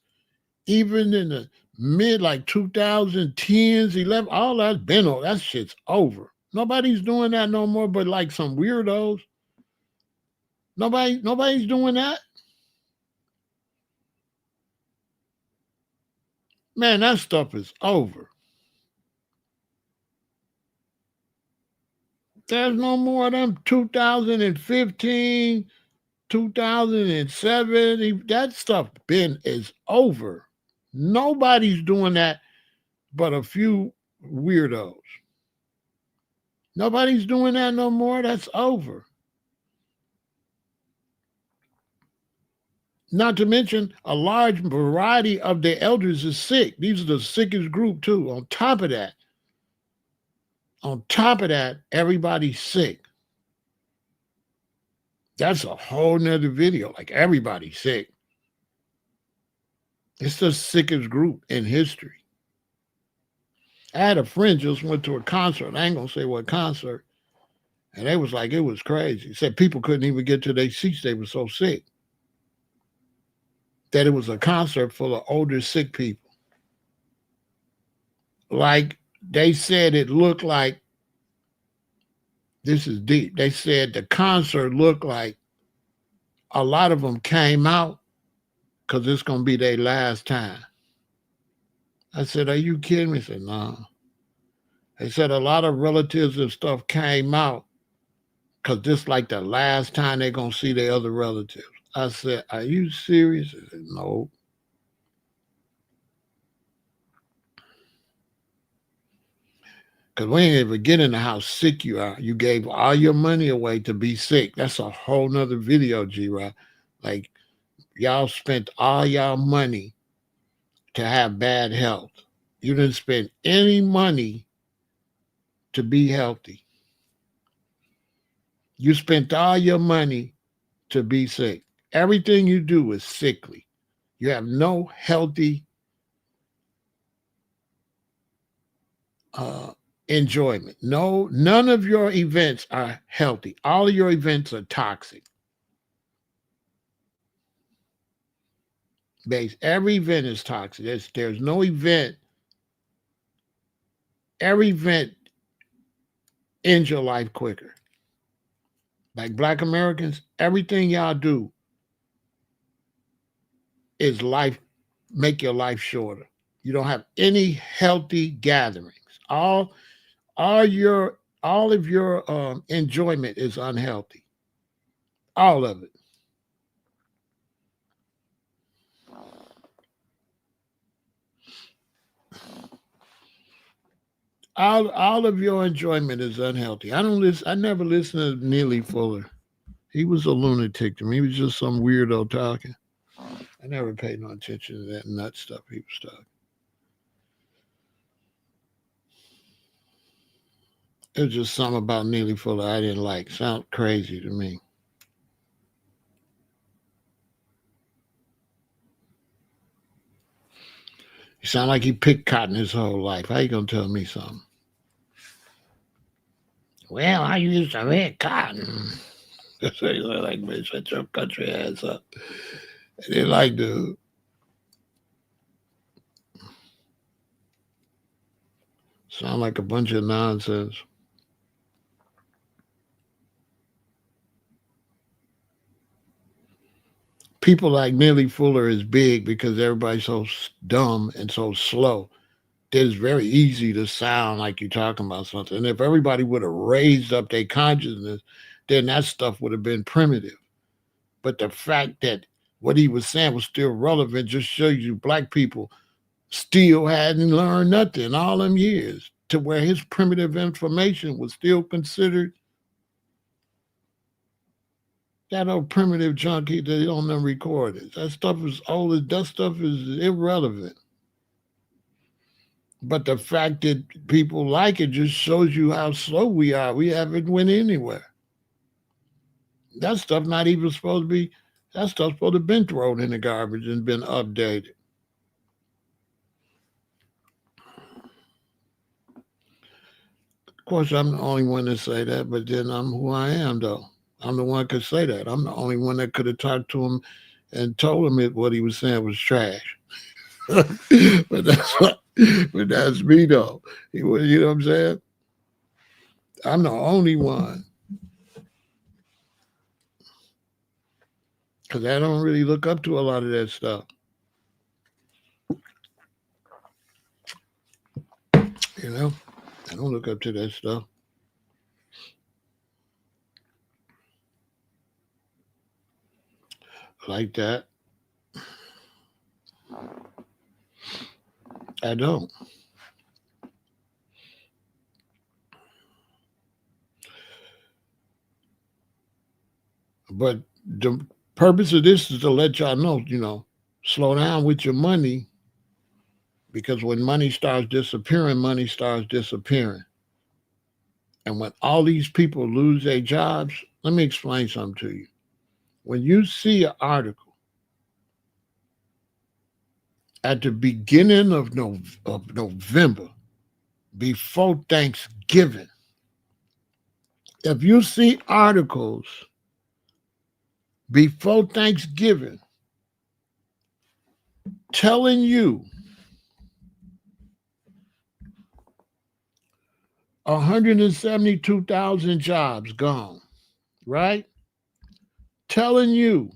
even in the mid like 2010s, 11, all that's been over. That shit's over. Nobody's doing that no more, but like some weirdos. Nobody's doing that. Man, that stuff is over. There's no more of them 2015, 2007. That stuff been is over. Nobody's doing that but a few weirdos. Nobody's doing that no more. That's over. Not to mention, a large variety of the elders is sick. These are the sickest group too. On top of that, everybody's sick. That's a whole nother video. Like everybody's sick. It's the sickest group in history. I had a friend just went to a concert. I ain't gonna say what concert. And they was like, it was crazy. Said people couldn't even get to their seats. They were so sick. That it was a concert full of older sick people. Like they said it looked like, this is deep. They said the concert looked like a lot of them came out because it's going to be their last time. I said, are you kidding me? He said, no. They said a lot of relatives and stuff came out because this like the last time they're going to see their other relatives. I said, are you serious? He said, no. Because we ain't even getting into how sick you are. You gave all your money away to be sick. That's a whole nother video, G-Rod. Like, y'all spent all y'all money to have bad health. You didn't spend any money to be healthy. You spent all your money to be sick. Everything you do is sickly. You have no healthy enjoyment. No, none of your events are healthy. All of your events are toxic. Every event is toxic. There's no event. Every event ends your life quicker. Like Black Americans, everything y'all do is make your life shorter. You don't have any healthy gatherings. All of your enjoyment is unhealthy. All of it. All of your enjoyment is unhealthy. I never listened to Neely Fuller. He was a lunatic to me. He was just some weirdo talking. I never paid no attention to that nut stuff he was talking. It was just something about Neely Fuller I didn't like. Sound crazy to me. He sound like he picked cotton his whole life. How you gonna tell me something? Well, I used to pick cotton. That's what he look like, man. Shut your country ass up. And they like, dude. Sound like a bunch of nonsense. People like Neely Fuller is big because everybody's so dumb and so slow. It's very easy to sound like you're talking about something. And if everybody would have raised up their consciousness, then that stuff would have been primitive. But the fact that what he was saying was still relevant just shows you Black people still hadn't learned nothing all them years to where his primitive information was still considered That old primitive junkie that on them recordings. That stuff is old. That stuff is irrelevant. But the fact that people like it just shows you how slow we are. We haven't went anywhere. That stuff not even supposed to be. That stuff's supposed to have been thrown in the garbage and been updated. Of course, I'm the only one to say that, but then I'm who I am, though. I'm the one that could say that. I'm the only one that could have talked to him and told him what he was saying was trash. but that's what, but that's me though. You know what I'm saying? I'm the only one because I don't really look up to a lot of that stuff. You know, I don't look up to that stuff like that. I don't. But the purpose of this is to let y'all know, slow down with your money because when money starts disappearing. And when all these people lose their jobs, let me explain something to you. When you see an article at the beginning of November, before Thanksgiving, if you see articles before Thanksgiving telling you 172,000 jobs gone, right? Telling you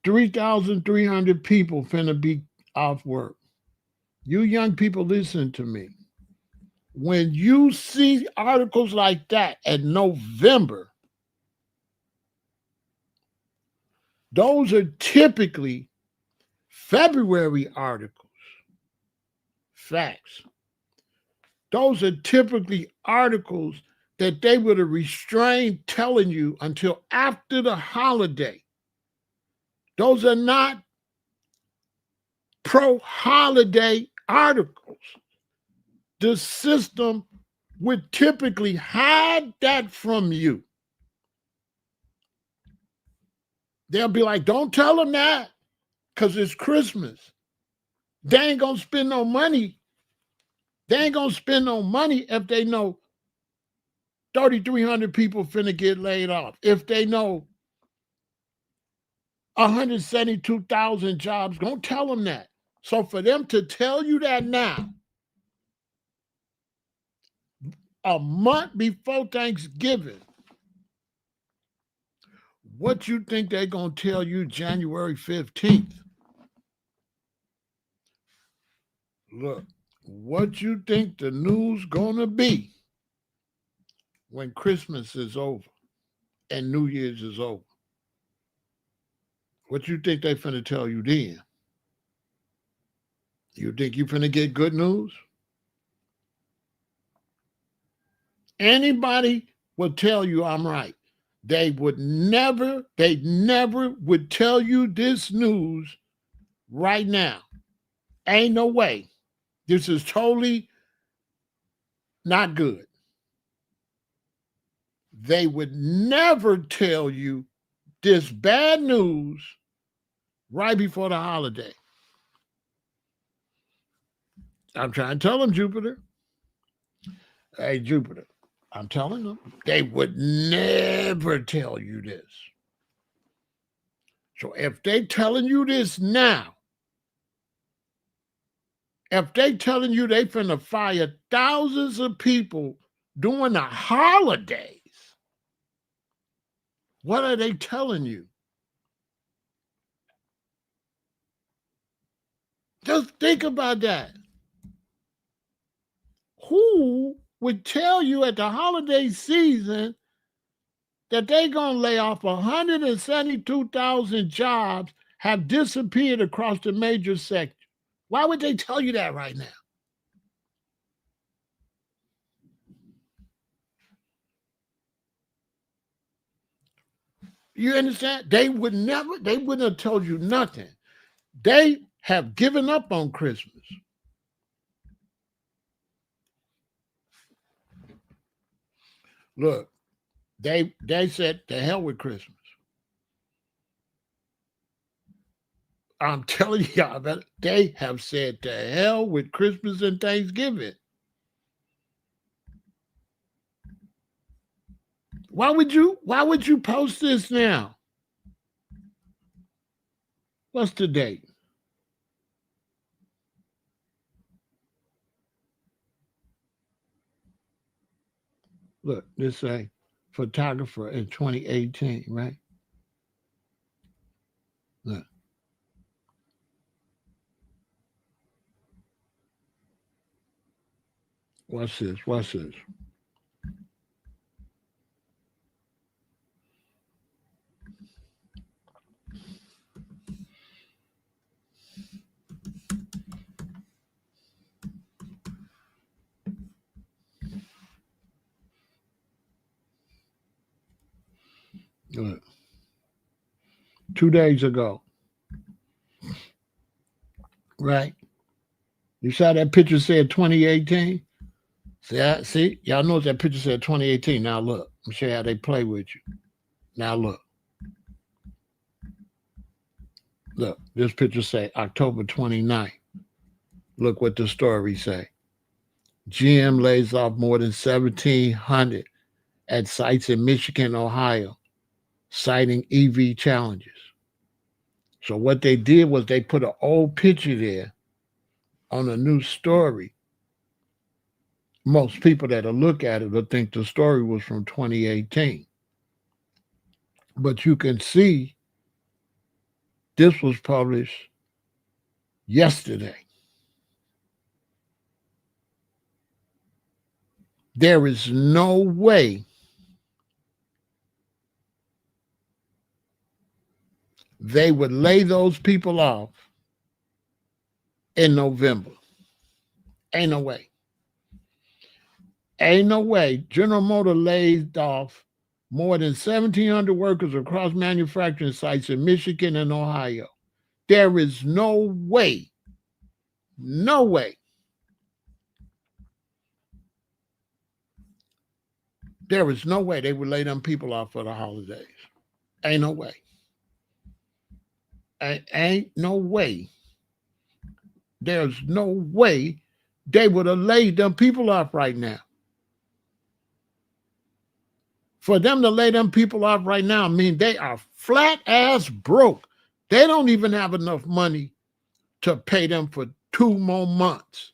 3,300 people finna be off work. You young people, listen to me. When you see articles like that in November, those are typically February articles. Facts. Those are typically articles that they would have restrained telling you until after the holiday. Those are not pro-holiday articles. The system would typically hide that from you. They'll be like, don't tell them that because it's Christmas. They ain't going to spend no money. They ain't going to spend no money if they know 3,300 people finna get laid off. If they know 172,000 jobs, don't tell them that. So for them to tell you that now, a month before Thanksgiving, what you think they're going to tell you January 15th? Look, what you think the news going to be when Christmas is over and New Year's is over? What you think they finna tell you then? You think you finna get good news? Anybody will tell you I'm right. They never would tell you this news right now. Ain't no way. This is totally not good. They would never tell you this bad news right before the holiday. I'm trying to tell them, Jupiter. Hey, Jupiter, I'm telling them. They would never tell you this. So if they telling you this now, if they telling you they finna fire thousands of people during the holidays, what are they telling you? Just think about that. Who would tell you at the holiday season that they gonna lay off 172,000 jobs have disappeared across the major sectors? Why would they tell you that right now? You understand? They wouldn't have told you nothing. They have given up on Christmas. Look, they said to hell with Christmas. I'm telling y'all that they have said to hell with Christmas and Thanksgiving. Why would you post this now? What's the date? Look, this say photographer in 2018, right? Look. What's this? What's this? Look. 2 days ago. Right? You saw that picture said 2018? See, y'all know that picture said 2018. Now look, I'm show you how they play with you. Now look. Look, this picture say October 29th. Look what the story say. GM lays off more than 1,700 at sites in Michigan, Ohio, citing EV challenges. So what they did was they put an old picture there on a new story. Most people that'll look at it will think the story was from 2018. But you can see this was published yesterday. There is no way they would lay those people off in November. Ain't no way. Ain't no way. General Motors laid off more than 1,700 workers across manufacturing sites in Michigan and Ohio. There is no way. No way. There is no way they would lay them people off for the holidays. Ain't no way. Ain't no way. There's no way they would have laid them people off right now. For them to lay them people off right now, I mean, they are flat ass broke. They don't even have enough money to pay them for 2 more months.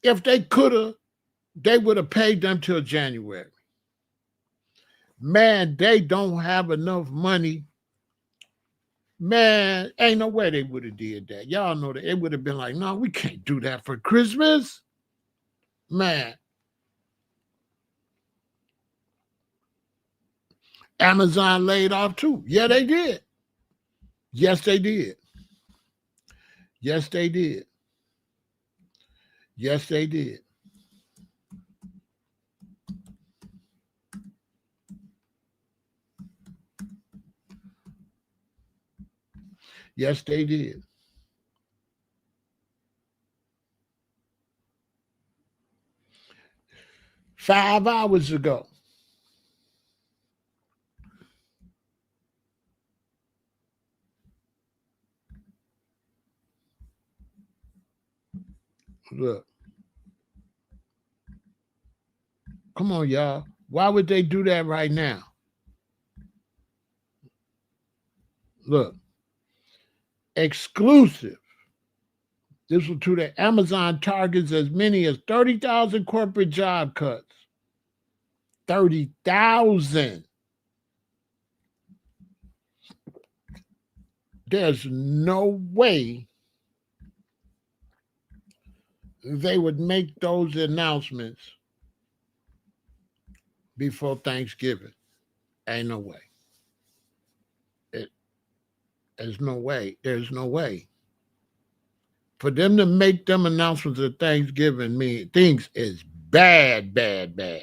If they could have, they would have paid them till January. Man, they don't have enough money. Man, ain't no way they would have did that. Y'all know that. It would have been like, no, we can't do that for Christmas. Man. Amazon laid off too. Yeah, they did. Yes, they did. Yes, they did. Yes, they did. Yes, they did. Five hours ago. Look. Come on, y'all. Why would they do that right now? Look. Exclusive. This was to the Amazon targets as many as 30,000 corporate job cuts. 30,000. There's no way they would make those announcements before Thanksgiving. Ain't no way. There's no way. There's no way. For them to make them announcements at Thanksgiving mean things is bad, bad, bad.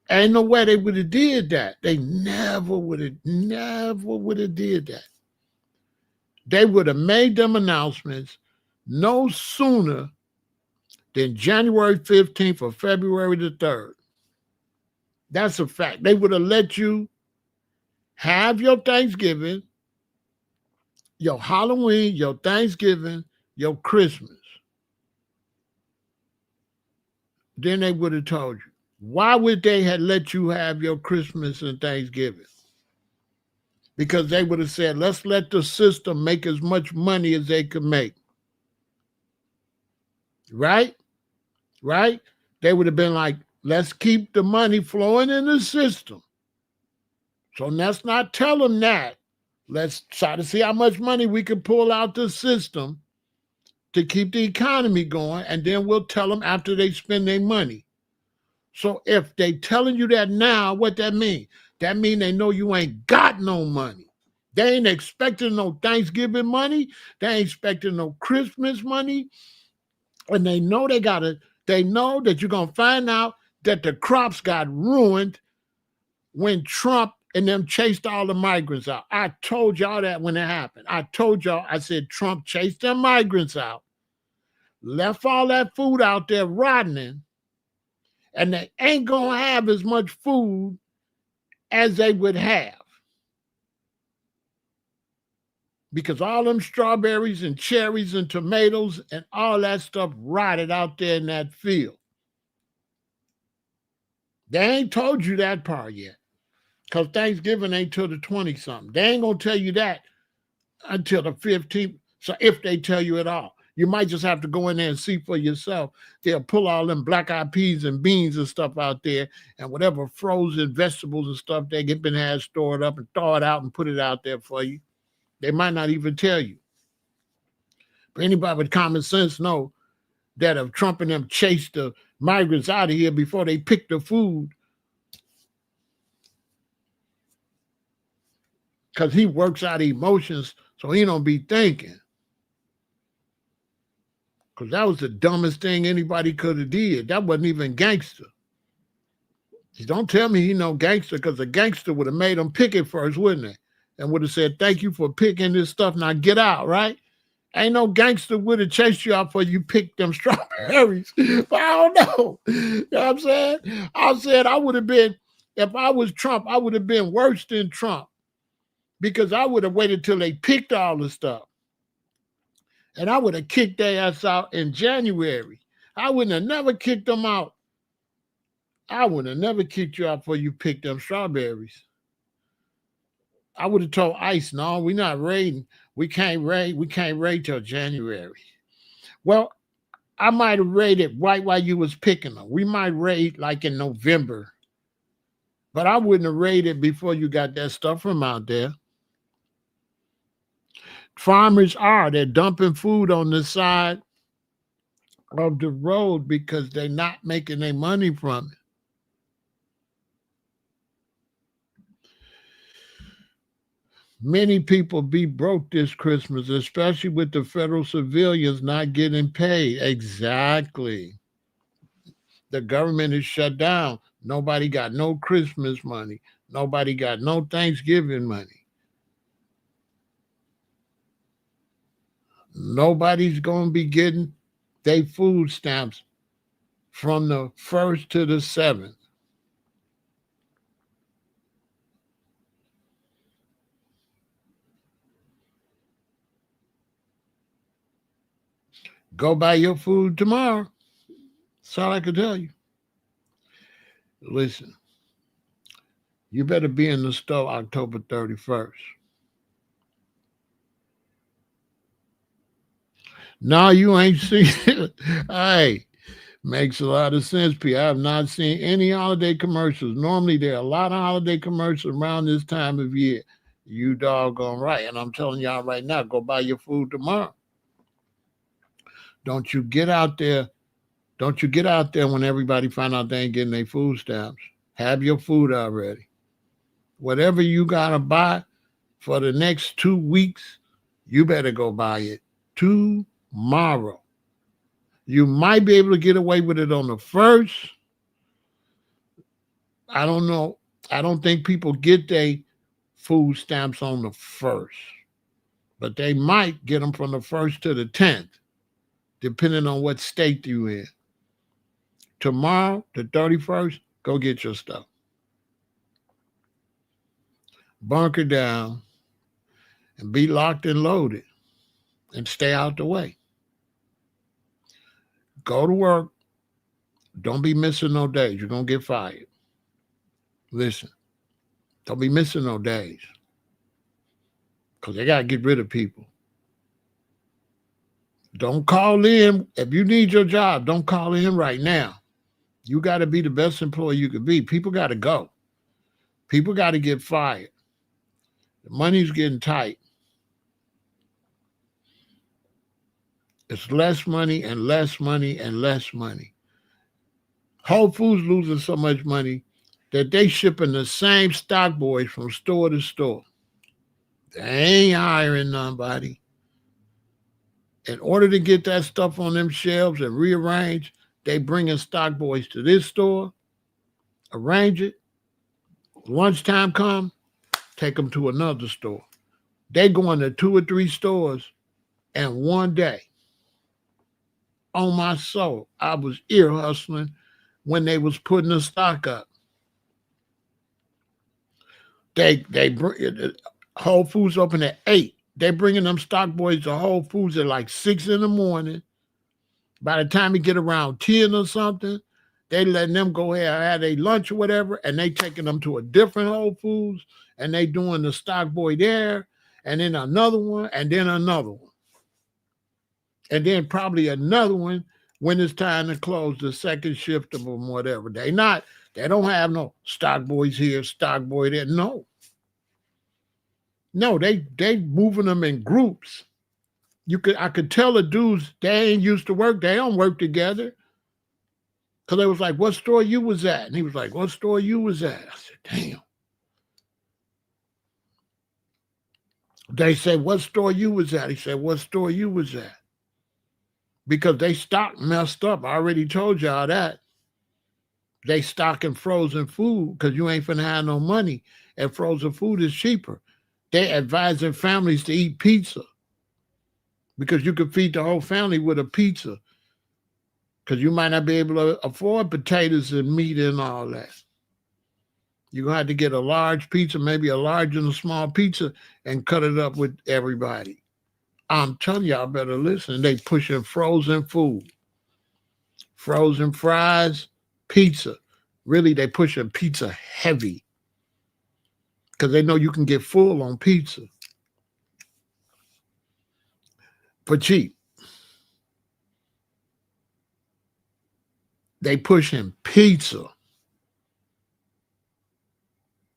Ain't no way they would have did that. They never would have did that. They would have made them announcements no sooner than January 15th or February the 3rd. That's a fact. They would have let you have your Thanksgiving, your Halloween, your Thanksgiving, your Christmas. Then they would have told you. Why would they have let you have your Christmas and Thanksgiving? Because they would have said, let's let the system make as much money as they can make. Right? Right? They would have been like, let's keep the money flowing in the system. So let's not tell them that. Let's try to see how much money we can pull out the system to keep the economy going, and then we'll tell them after they spend their money. So if they telling you that now, what that mean? That mean they know you ain't got no money. They ain't expecting no Thanksgiving money. They ain't expecting no Christmas money. And they know they know that you're going to find out that the crops got ruined when Trump and them chased all the migrants out. I told y'all that when it happened. I told y'all, I said Trump chased them migrants out, left all that food out there rotting, and they ain't going to have as much food as they would have. Because all them strawberries and cherries and tomatoes and all that stuff rotted out there in that field. They ain't told you that part yet. Because Thanksgiving ain't till the 20-something. They ain't going to tell you that until the 15th. So if they tell you at all, you might just have to go in there and see for yourself. They'll pull all them black-eyed peas and beans and stuff out there, and whatever frozen vegetables and stuff they been had stored up, and thaw it out and put it out there for you. They might not even tell you. But anybody with common sense know that if Trump and them chased the migrants out of here before they picked the food, because he works out emotions, so he don't be thinking. Because that was the dumbest thing anybody could have did. That wasn't even gangster. Don't tell me he no gangster, because a gangster would have made him pick it first, wouldn't they? And would have said, thank you for picking this stuff. Now get out, right? Ain't no gangster would have chased you out for you picked them strawberries. But I don't know. You know what I'm saying? I said I would have been, if I was Trump, I would have been worse than Trump. Because I would have waited till they picked all the stuff. And I would have kicked their ass out in January. I wouldn't have never kicked them out. I would have never kicked you out before you picked them strawberries. I would have told ICE, no, we're not raiding. We can't raid till January. Well, I might have raided right while you was picking them. We might raid like in November. But I wouldn't have raided before you got that stuff from out there. Farmers they're dumping food on the side of the road because they're not making their money from it. Many people be broke this Christmas, especially with the federal civilians not getting paid. Exactly. The government is shut down. Nobody got no Christmas money. Nobody got no Thanksgiving money. Nobody's going to be getting their food stamps from the 1st to the 7th. Go buy your food tomorrow. That's all I can tell you. Listen, you better be in the store October 31st. No, you ain't seen it. Hey, makes a lot of sense, P. I have not seen any holiday commercials. Normally, there are a lot of holiday commercials around this time of year. You doggone right. And I'm telling y'all right now, go buy your food tomorrow. Don't you get out there when everybody find out they ain't getting their food stamps. Have your food already. Whatever you got to buy for the next 2 weeks, you better go buy it tomorrow. You might be able to get away with it on the 1st, I don't know. I don't think people get their food stamps on the 1st, but they might get them from the 1st to the 10th, depending on what state you in. Tomorrow, the 31st, go get your stuff. Bunker down and be locked and loaded and stay out the way. Go to work. Don't be missing no days. You're going to get fired. Listen, don't be missing no days because they got to get rid of people. Don't call in. If you need your job, don't call in right now. You got to be the best employee you could be. People got to go. People got to get fired. The money's getting tight. It's less money and less money and less money. Whole Foods losing so much money that they shipping the same stock boys from store to store. They ain't hiring nobody. In order to get that stuff on them shelves and rearrange, they bringing stock boys to this store, arrange it. Lunchtime come, take them to another store. They going to 2 or 3 stores in one day. On my soul, I was ear hustling when they was putting the stock up. They Whole Foods open at 8. They bringing them stock boys to Whole Foods at like 6 in the morning. By the time you get around 10 or something, they letting them go ahead and have their lunch or whatever, and they taking them to a different Whole Foods, and they doing the stock boy there, and then another one, and then another one. And then probably another one when it's time to close the second shift of them, whatever. They don't have no stock boys here, stock boy there. No, they moving them in groups. I could tell the dudes they ain't used to work. They don't work together. Because they was like, what store you was at? And he was like, what store you was at? I said, damn. They said, what store you was at? He said, what store you was at? Because they stock messed up. I already told y'all that. They stocking frozen food because you ain't finna have no money. And frozen food is cheaper. They advising families to eat pizza because you could feed the whole family with a pizza because you might not be able to afford potatoes and meat and all that. You're going to have to get a large pizza, maybe a large and a small pizza, and cut it up with everybody. I'm telling y'all better listen. They pushing frozen food, frozen fries, pizza. Really, they pushing pizza heavy because they know you can get full on pizza for cheap. They pushing pizza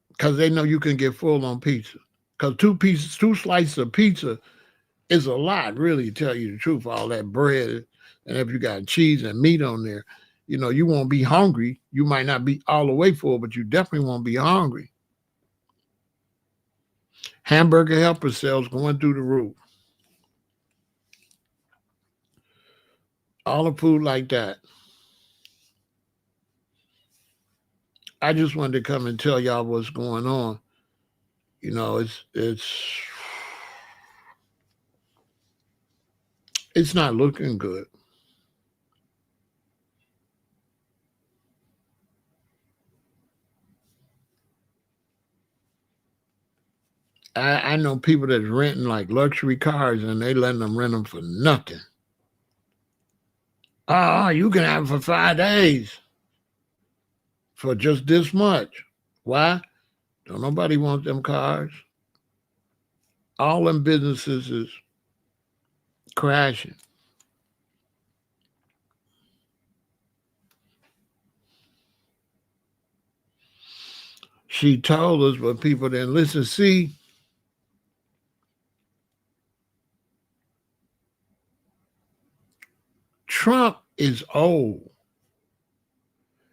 because they know you can get full on pizza. Because 2 slices of pizza is a lot, really, to tell you the truth. All that bread, and if you got cheese and meat on there, you won't be hungry. You might not be all the way full, but you definitely won't be hungry. Hamburger helper sales going through the roof. All the food like that. I just wanted to come and tell y'all what's going on. It's not looking good. I know people that's renting like luxury cars and they letting them rent them for nothing. Oh, you can have it for 5 days for just this much. Why? Don't nobody want them cars. All them businesses is crashing. She told us, but people didn't listen. See, Trump is old.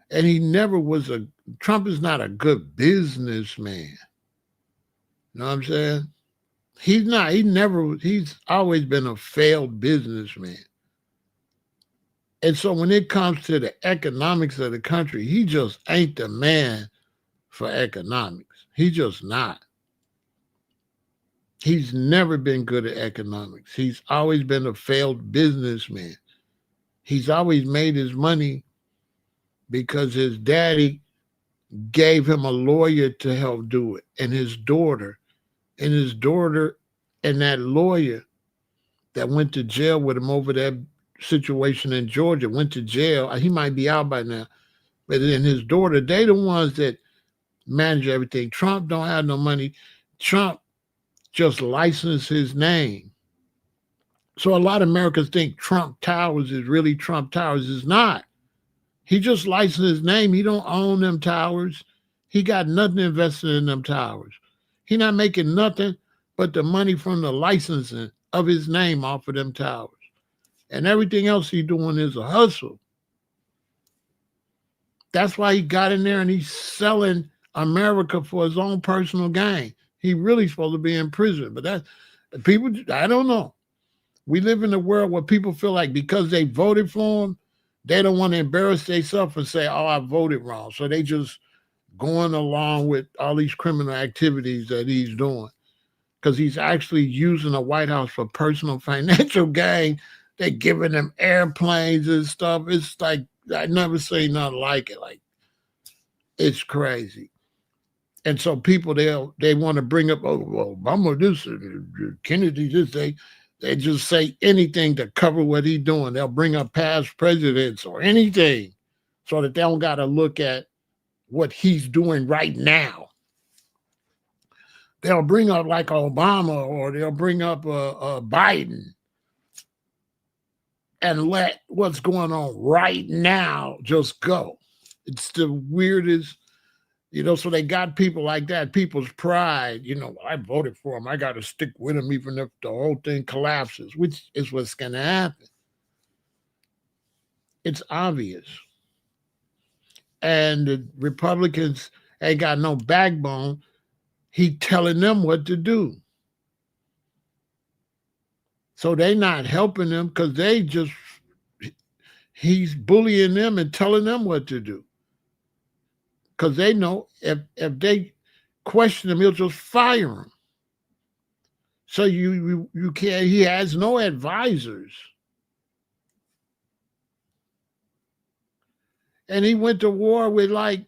And Trump is not a good businessman. You know what I'm saying? He's always been a failed businessman. And so when it comes to the economics of the country, he just ain't the man for economics. He's just not. He's never been good at economics. He's always been a failed businessman. He's always made his money because his daddy gave him a lawyer to help do it, and his daughter, and that lawyer that went to jail with him over that situation in Georgia went to jail. He might be out by now, but then his daughter, they the ones that manage everything. Trump don't have no money. Trump just licensed his name. So a lot of Americans think Trump Towers is really Trump Towers. It's not. He just licensed his name. He don't own them towers. He got nothing invested in them towers. He not making nothing but the money from the licensing of his name off of them towers. And everything else he doing is a hustle. That's why he got in there and he's selling America for his own personal gain. He really supposed to be in prison. But that people, I don't know. We live in a world where people feel like because they voted for him, they don't want to embarrass themselves and say, oh, I voted wrong. So they just going along with all these criminal activities that he's doing. Because he's actually using the White House for personal financial gain. They're giving them airplanes and stuff. It's like, I never say nothing like it. Like, it's crazy. And so people, they want to bring up, oh, well, Obama this, Kennedy this, they just say anything to cover what he's doing. They'll bring up past presidents or anything so that they don't got to look at what he's doing right now. They'll bring up like Obama or they'll bring up Biden and let what's going on right now just go. It's the weirdest, so they got people like that, people's pride, I voted for him. I got to stick with him even if the whole thing collapses, which is what's going to happen. It's obvious. And the Republicans ain't got no backbone. He telling them what to do. So they not helping them because he's bullying them and telling them what to do. Because they know if they question him, he'll just fire him. So you can't, he has no advisors. And he went to war with like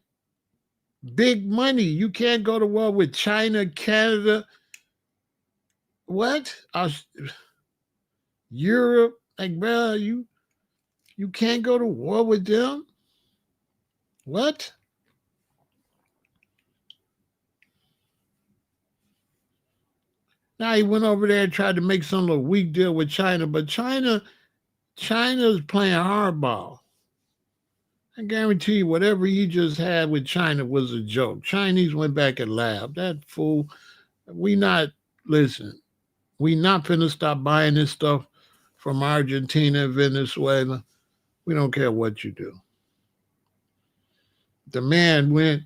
big money. You can't go to war with China, Canada, Europe. Like, bro, you can't go to war with them? What? Now he went over there and tried to make some little weak deal with China, but China's playing hardball. I guarantee you, whatever he just had with China was a joke. Chinese went back and laughed. That fool. We not finna stop buying this stuff from Argentina and Venezuela. We don't care what you do. The man went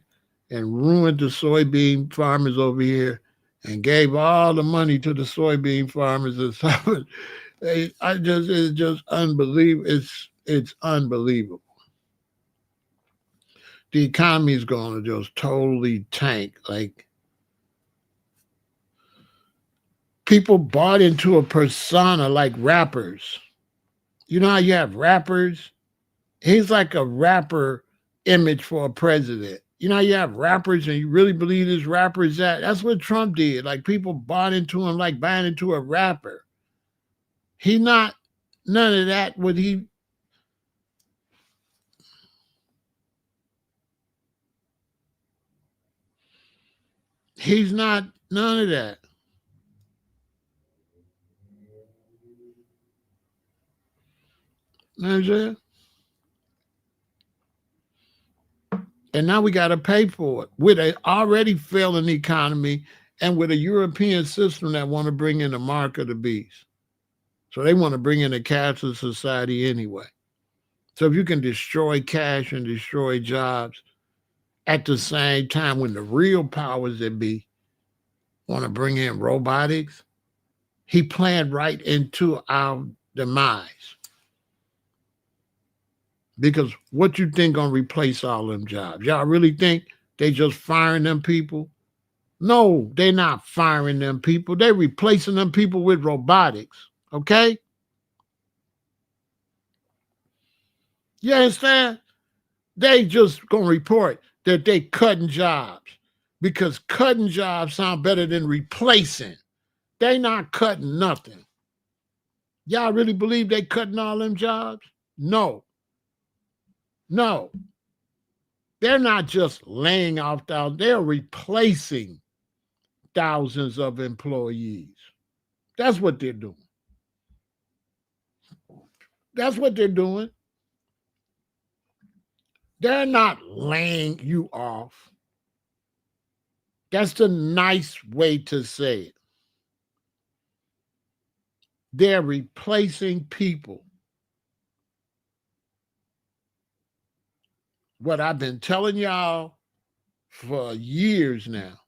and ruined the soybean farmers over here and gave all the money to the soybean farmers and stuff. It's just unbelievable. It's unbelievable. The economy is going to just totally tank. Like, people bought into a persona like rappers. You know how you have rappers? He's like a rapper image for a president. You know how you have rappers and you really believe this rapper is that? That's what Trump did. Like, people bought into him like buying into a rapper. He not none of that. He's not none of that. You know what I'm saying? And now we got to pay for it with an already failing economy and with a European system that want to bring in the mark of the beast. So they want to bring in a cashless society anyway. So if you can destroy cash and destroy jobs at the same time when the real powers that be want to bring in robotics, he planned right into our demise. Because what you think gonna replace all them jobs? Y'all really think They just firing them people. No, they're not firing them people. They're replacing them people with robotics. Okay? You understand? They just gonna report that they cutting jobs because cutting jobs sound better than replacing. They not cutting nothing. Y'all really believe they cutting all them jobs? No. No. They're not just laying off thousands. They're replacing thousands of employees. That's what they're doing. That's what they're doing. They're not laying you off. That's the nice way to say it. They're replacing people. What I've been telling y'all for years now,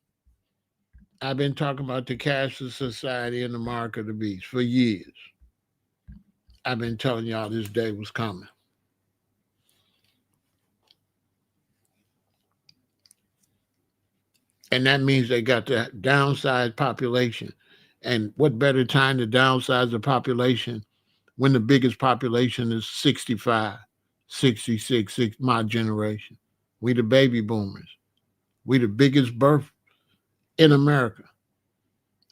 I've been talking about the cashless society and the mark of the beast for years. I've been telling y'all this day was coming. And that means they got to downsize population. And what better time to downsize the population when the biggest population is 65, 66, my generation. We the baby boomers. We the biggest birth in America.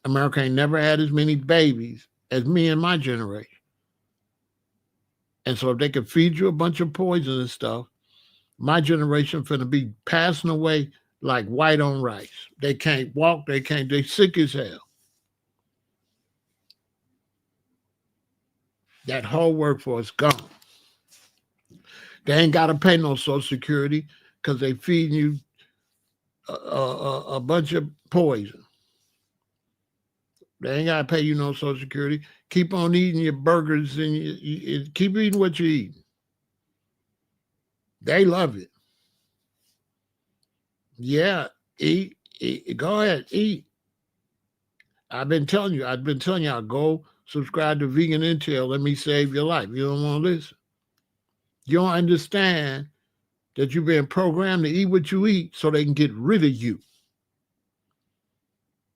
America ain't never had as many babies as me and my generation. And so if they could feed you a bunch of poison and stuff, my generation finna be passing away like white on rice. They can't walk, they sick as hell. That whole workforce gone. They ain't got to pay no Social Security because they feeding you a bunch of poison. They ain't got to pay you no Social Security. Keep on eating your burgers and you keep eating what you eat. They love it. Yeah, eat. Go ahead, eat. I've been telling y'all, go subscribe to Vegan Intel. Let me save your life. You don't want to listen. You don't understand that you've been programmed to eat what you eat so they can get rid of you.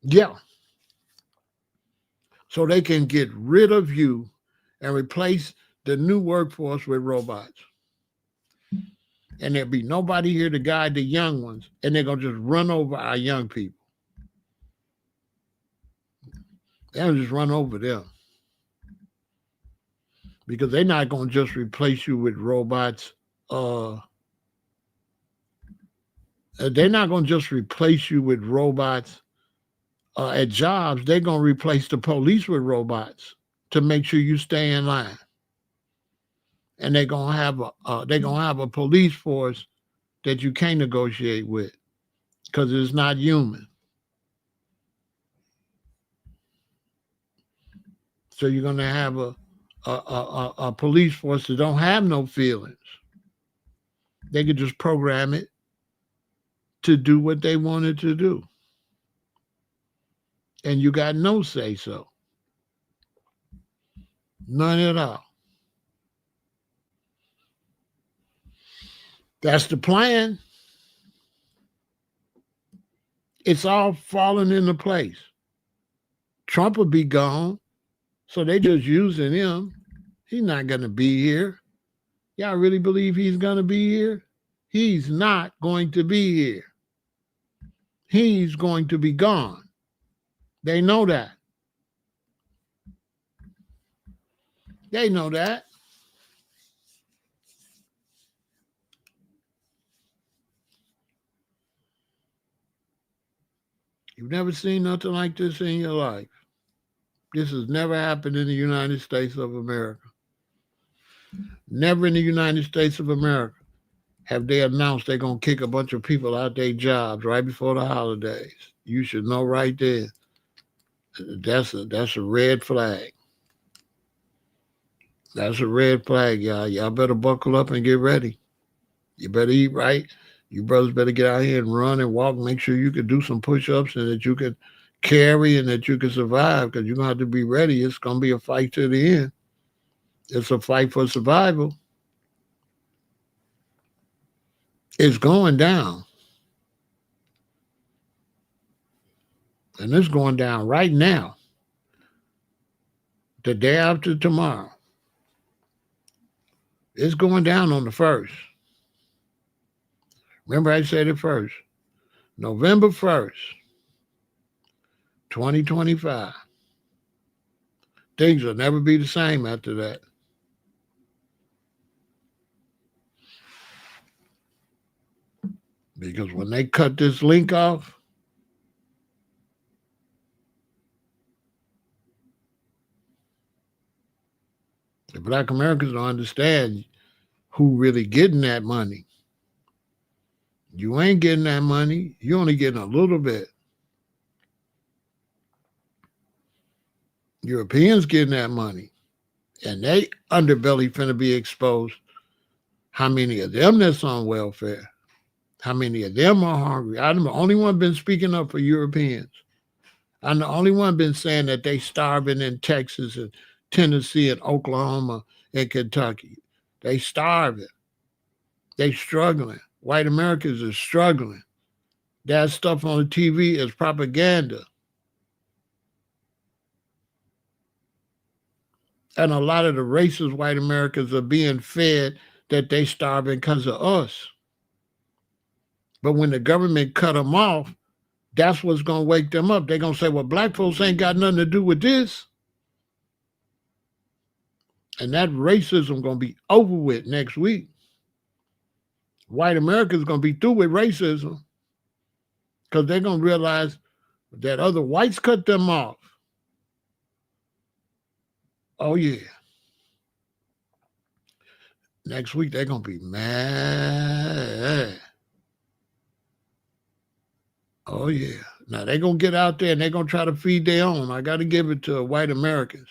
Yeah. So they can get rid of you and replace the new workforce with robots. And there'll be nobody here to guide the young ones, and they're going to just run over our young people. They'll just run over them. Because they're not going to just replace you with robots. They're not going to just replace you with robots at jobs. They're going to replace the police with robots to make sure you stay in line. And they're going to have a police force that you can't negotiate with because it's not human. So you're going to have a police force that don't have no feelings. They could just program it to do what they wanted to do. And you got no say so. None at all. That's the plan. It's all falling into place. Trump will be gone, so they just using him. He's not going to be here. Y'all really believe he's going to be here? He's not going to be here. He's going to be gone. They know that. They know that. You've never seen nothing like this in your life. This has never happened in the United States of America. Never in the United States of America have they announced they're going to kick a bunch of people out their jobs right before the holidays. You should know right there. That's a red flag. That's a red flag, y'all. Y'all better buckle up and get ready. You better eat right. You brothers better get out here and run and walk. Make sure you can do some push-ups and that you can carry and that you can survive because you're going to have to be ready. It's going to be a fight to the end. It's a fight for survival. It's going down. And it's going down right now, the day after tomorrow. It's going down on the 1st. Remember I said it first. November 1st, 2025. Things will never be the same after that. Because when they cut this link off, the Black Americans don't understand who really getting that money. You ain't getting that money. You only getting a little bit. Europeans getting that money. And they underbelly finna be exposed. How many of them that's on welfare? How many of them are hungry? I'm the only one been speaking up for Europeans. I'm the only one been saying that they starving in Texas and Tennessee and Oklahoma and Kentucky. They starving. They struggling. White Americans are struggling. That stuff on the TV is propaganda. And a lot of the racist white Americans are being fed that they starving because of us. But when the government cut them off, that's what's going to wake them up. They're going to say, well, black folks ain't got nothing to do with this. And that racism going to be over with next week. White America's going to be through with racism because they're going to realize that other whites cut them off. Oh, yeah. Next week, they're going to be mad. Oh, yeah. Now, they're going to get out there and they're going to try to feed their own. I got to give it to white Americans.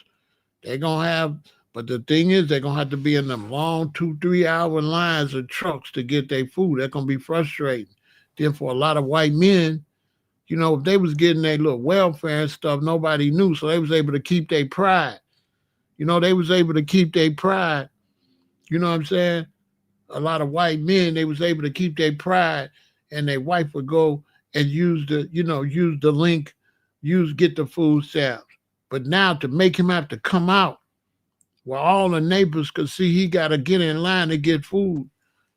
They're going to have, but the thing is, they're going to have to be in them long 2-3 hour lines of trucks to get their food. That's going to be frustrating. Then for a lot of white men, you know, if they was getting their little welfare and stuff, nobody knew. So they was able to keep their pride. You know, they was able to keep their pride. You know what I'm saying? A lot of white men, they was able to keep their pride, and their wife would go and use the link, get the food stamps. But now to make him have to come out where all the neighbors could see he got to get in line to get food.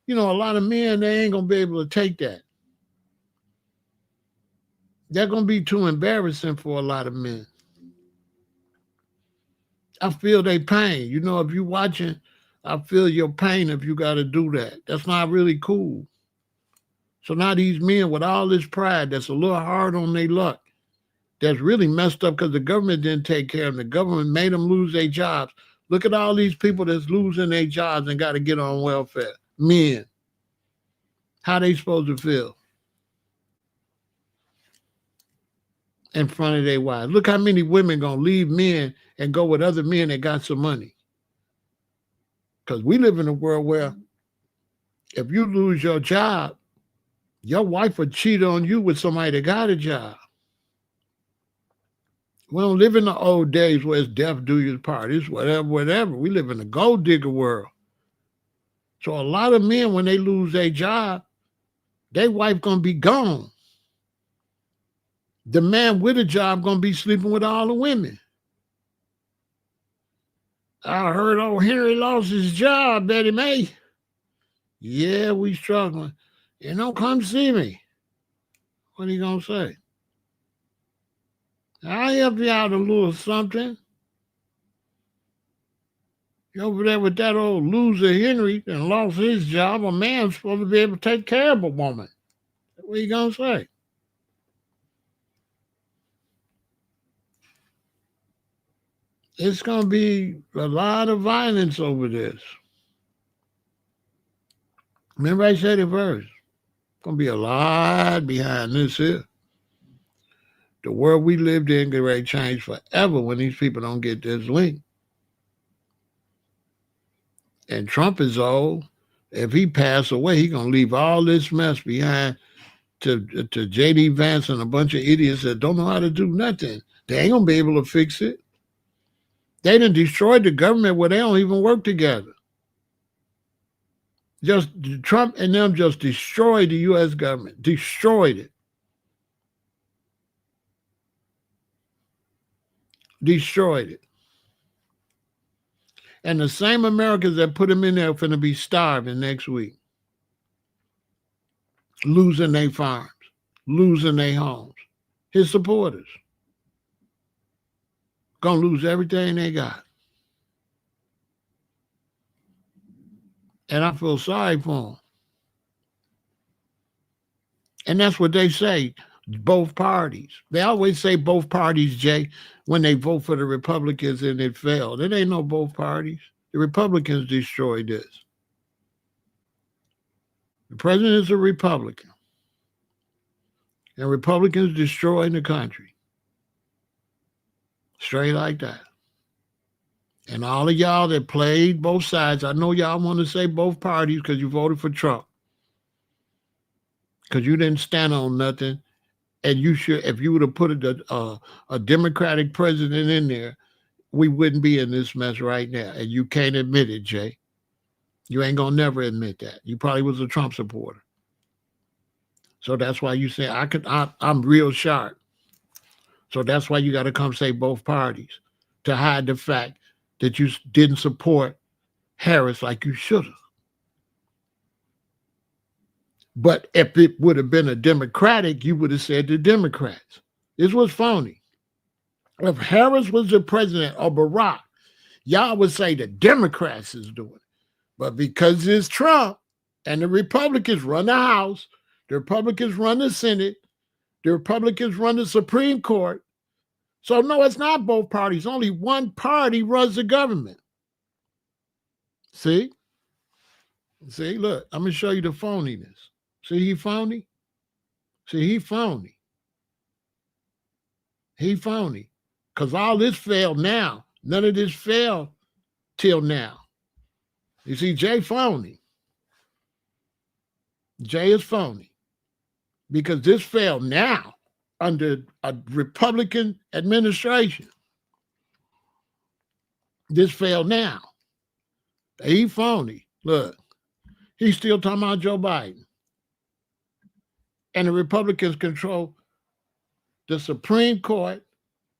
You know, a lot of men, they ain't going to be able to take that. They're going to be too embarrassing for a lot of men. I feel their pain. You know, if you're watching, I feel your pain if you got to do that. That's not really cool. So now these men with all this pride that's a little hard on their luck, that's really messed up because the government didn't take care of them. The government made them lose their jobs. Look at all these people that's losing their jobs and got to get on welfare. Men. How they supposed to feel in front of their wives? Look how many women going to leave men and go with other men that got some money. Because we live in a world where if you lose your job, your wife will cheat on you with somebody that got a job. We don't live in the old days where it's death do you part. It's whatever. We live in a gold digger world. So a lot of men, when they lose their job, their wife going to be gone. The man with a job going to be sleeping with all the women. I heard old Henry lost his job, Betty Mae. Yeah, we struggling. You don't come see me. What are you going to say? I'll help you out a little something. You're over there with that old loser Henry and lost his job. A man's supposed to be able to take care of a woman. What are you going to say? It's going to be a lot of violence over this. Remember I said it first. Going to be a lot behind this here. The world we lived in get ready to change forever when these people don't get this link. And Trump is old. If he pass away, he going to leave all this mess behind to J.D. Vance and a bunch of idiots that don't know how to do nothing. They ain't going to be able to fix it. They done destroyed the government where they don't even work together. Just Trump and them just destroyed the U.S. government, destroyed it. destroyed it. And the same Americans that put him in there are going to be starving next week, losing their farms, losing their homes. His supporters going to lose everything they got. And I feel sorry for them. And that's what they say, both parties. They always say both parties, Jay, when they vote for the Republicans and it failed. It ain't no both parties. The Republicans destroyed this. The president is a Republican. And Republicans destroying the country. Straight like that. And all of y'all that played both sides, I know y'all want to say both parties because you voted for Trump. Because you didn't stand on nothing. And you should, if you would have put a Democratic president in there, we wouldn't be in this mess right now. And you can't admit it, Jay. You ain't going to never admit that. You probably was a Trump supporter. So that's why you say, I'm real sharp. So that's why you got to come say both parties to hide the fact that you didn't support Harris like you should have. But if it would have been a Democratic, you would have said the Democrats. This was phony. If Harris was the president or Barack, y'all would say the Democrats is doing it. But because it's Trump and the Republicans run the House, the Republicans run the Senate, the Republicans run the Supreme Court. So no, it's not both parties. Only one party runs the government. See? See, look, I'm going to show you the phoniness. See, he phony? See, he phony. He phony. Because all this failed now. None of this failed till now. You see, Jay phony. Jay is phony. Because this failed now under a Republican administration. This failed now. He phony. Look, he's still talking about Joe Biden. And the Republicans control the Supreme Court,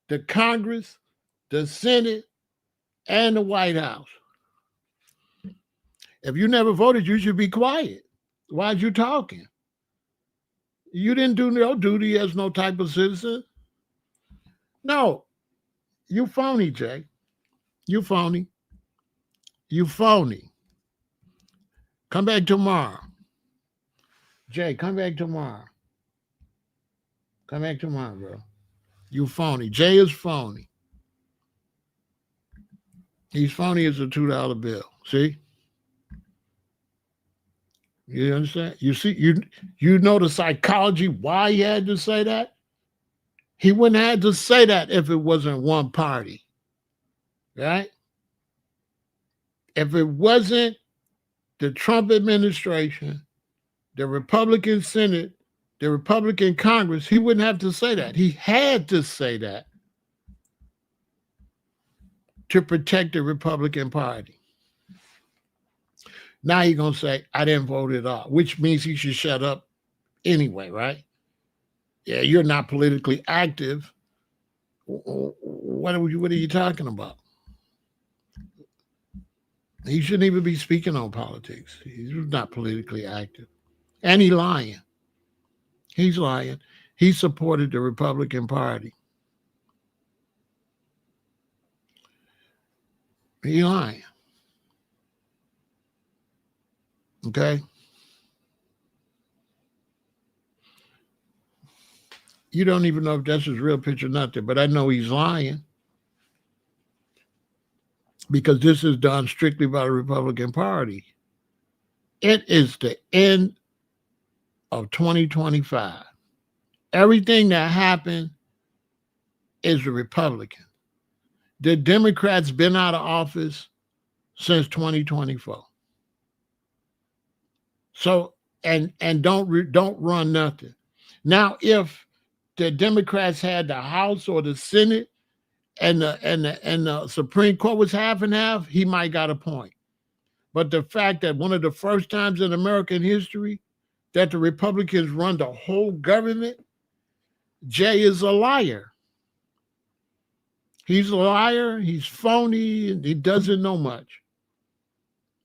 the Congress, the Senate, and the White House. If you never voted, you should be quiet. Why'd you talking? You didn't do no duty as no type of citizen. No, you phony, Jay. You phony. You phony. Come back tomorrow. Jay, come back tomorrow. Come back tomorrow, bro. You phony. Jay is phony. He's phony as a $2 bill. See? You understand? You see, you know the psychology why he had to say that? He wouldn't have to say that if it wasn't one party. Right? If it wasn't the Trump administration, the Republican Senate, the Republican Congress, he wouldn't have to say that. He had to say that to protect the Republican Party. Now he's going to say, I didn't vote at all, which means he should shut up anyway, right? Yeah, you're not politically active. What are you talking about? He shouldn't even be speaking on politics. He's not politically active. And he's lying. He's lying. He supported the Republican Party. He's lying. Okay? You don't even know if that's his real picture or not, but I know he's lying. Because this is done strictly by the Republican Party. It is the end of 2025. Everything that happened is the Republican. The Democrats been out of office since 2024. So and don't run nothing. Now, if the Democrats had the House or the Senate and the Supreme Court was half and half, he might got a point. But the fact that one of the first times in American history that the Republicans run the whole government, Jay is a liar. He's a liar. He's phony. And he doesn't know much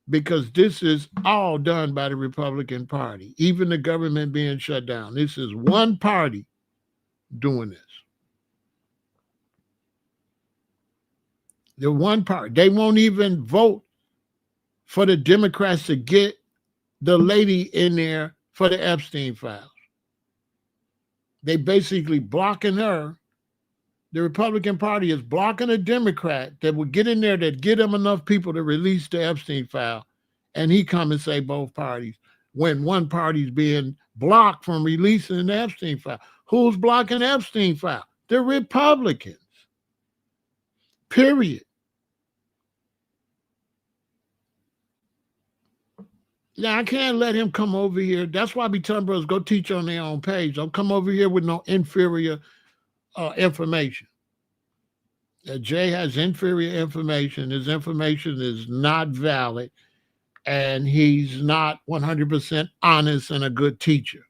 because this is all done by the Republican Party, even the government being shut down. This is one party doing this. The one party. They won't even vote for the Democrats to get the lady in there for the Epstein files. They basically blocking her. The Republican Party is blocking a Democrat that would get in there that get him enough people to release the Epstein file. And he come and say both parties when one party's being blocked from releasing the Epstein file. Who's blocking the Epstein file? The Republicans. Period. Now, I can't let him come over here. That's why I be telling brothers, go teach on their own page. Don't come over here with no inferior information. Jay has inferior information. His information is not valid, and he's not 100% honest and a good teacher.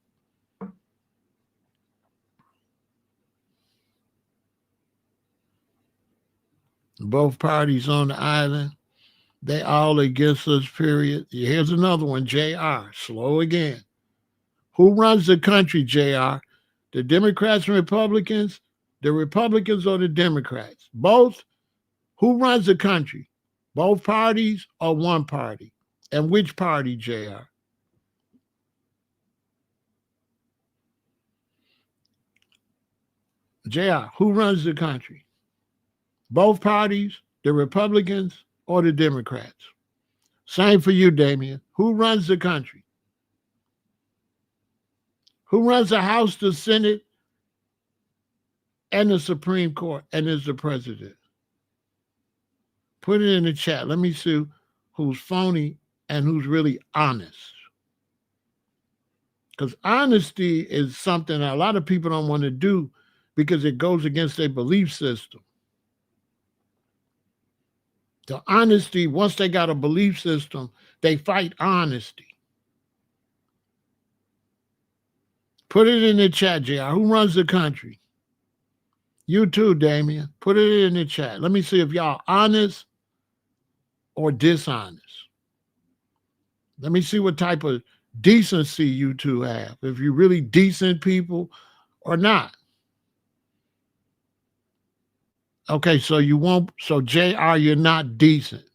Both parties on the island, they all against us, period. Here's another one, JR. Slow again. Who runs the country, JR? The Democrats and Republicans? The Republicans or the Democrats? Both? Who runs the country? Both parties or one party? And which party, JR? JR, who runs the country? Both parties, the Republicans or the Democrats? Same for you, Damien. Who runs the country? Who runs the House, the Senate, and the Supreme Court, and is the president? Put it in the chat. Let me see who's phony and who's really honest. Because honesty is something that a lot of people don't want to do because it goes against their belief system. The honesty, once they got a belief system, they fight honesty. Put it in the chat, JR. Who runs the country? You too, Damien. Put it in the chat. Let me see if y'all honest or dishonest. Let me see what type of decency you two have. If you're really decent people or not. Okay, so you won't, so JR, you're not decent.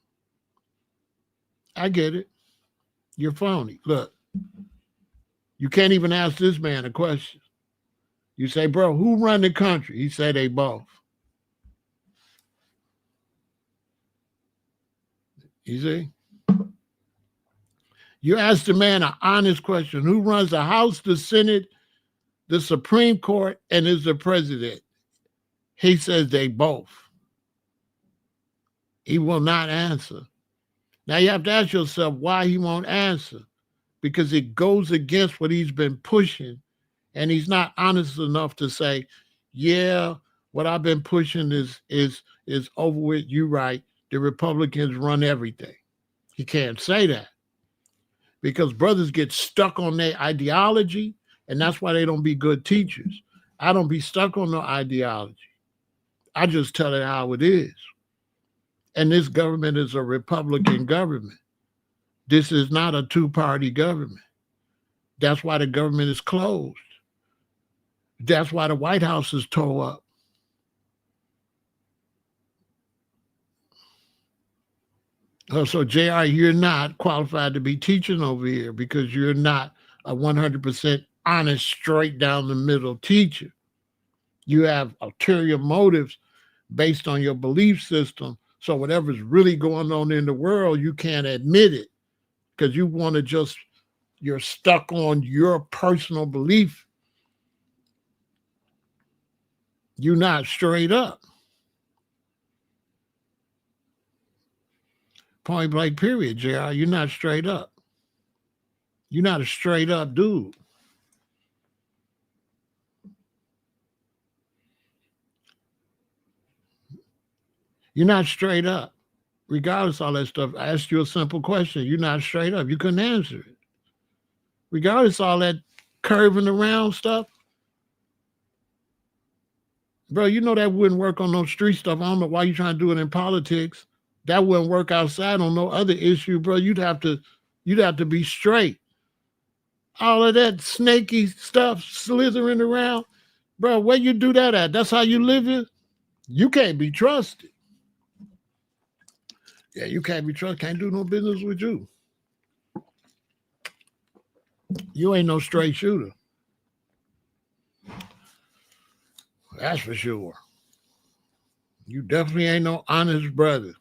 I get it. You're phony. Look, you can't even ask this man a question. You say, bro, who run the country? He said they both. You see? You ask the man an honest question. Who runs the House, the Senate, the Supreme Court, and is the president? He says they both. He will not answer. Now you have to ask yourself why he won't answer. Because it goes against what he's been pushing. And he's not honest enough to say, yeah, what I've been pushing is over with. You right. The Republicans run everything. He can't say that. Because brothers get stuck on their ideology, and that's why they don't be good teachers. I don't be stuck on no ideology. I just tell it how it is. And this government is a Republican government. This is not a two-party government. That's why the government is closed. That's why the White House is tore up. So, JR, you're not qualified to be teaching over here because you're not a 100% honest, straight down the middle teacher. You have ulterior motives based on your belief system. So whatever's really going on in the world, you can't admit it because you want to just, you're stuck on your personal belief. You're not straight up. Point blank, period, JR. You're not straight up. You're not a straight up dude. You're not straight up. Regardless of all that stuff, I asked you a simple question. You're not straight up. You couldn't answer it. Regardless of all that curving around stuff, Bro, you know that wouldn't work on no street stuff. I don't know why you trying to do it in politics. That wouldn't work outside on no other issue, bro. You'd have to be straight. All of that snaky stuff slithering around. Bro, where you do that at? That's how you live it? You can't be trusted. Yeah, you can't be trusted. Can't do no business with you. You ain't no straight shooter. That's for sure. You definitely ain't no honest brother.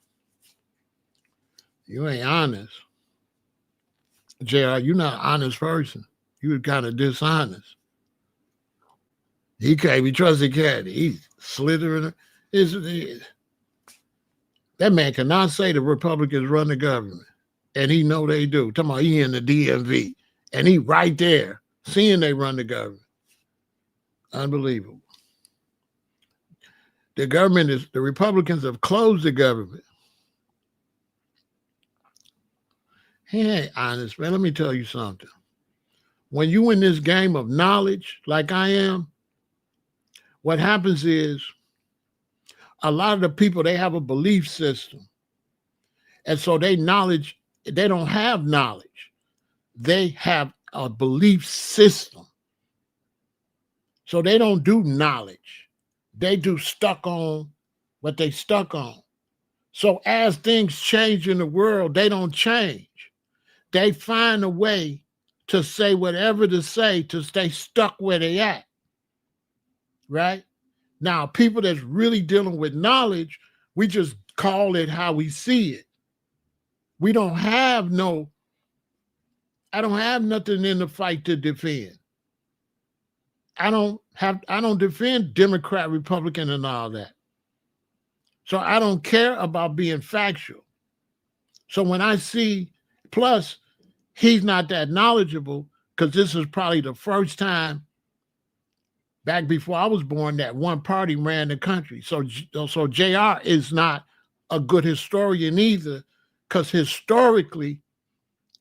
You ain't honest. JR, you're not an honest person. You kind of dishonest. He can't be trusted, cat. He's slithering. That man cannot say the Republicans run the government. And he know they do. Talking about he in the DMV. And he right there, seeing they run the government. Unbelievable. The Republicans have closed the government. He ain't honest, man. Let me tell you something. When you in this game of knowledge, like I am, what happens is a lot of the people, they have a belief system. And so they don't have knowledge. They have a belief system. So they don't do knowledge. They do stuck on what they stuck on. So as things change in the world, they don't change. They find a way to say whatever to say to stay stuck where they at. Right? Now, people that's really dealing with knowledge, we just call it how we see it. I don't have nothing in the fight to defend. I don't defend Democrat, Republican, and all that. So I don't care about being factual. So when I see, plus he's not that knowledgeable, because this is probably the first time back before I was born that one party ran the country. So JR is not a good historian either, because historically,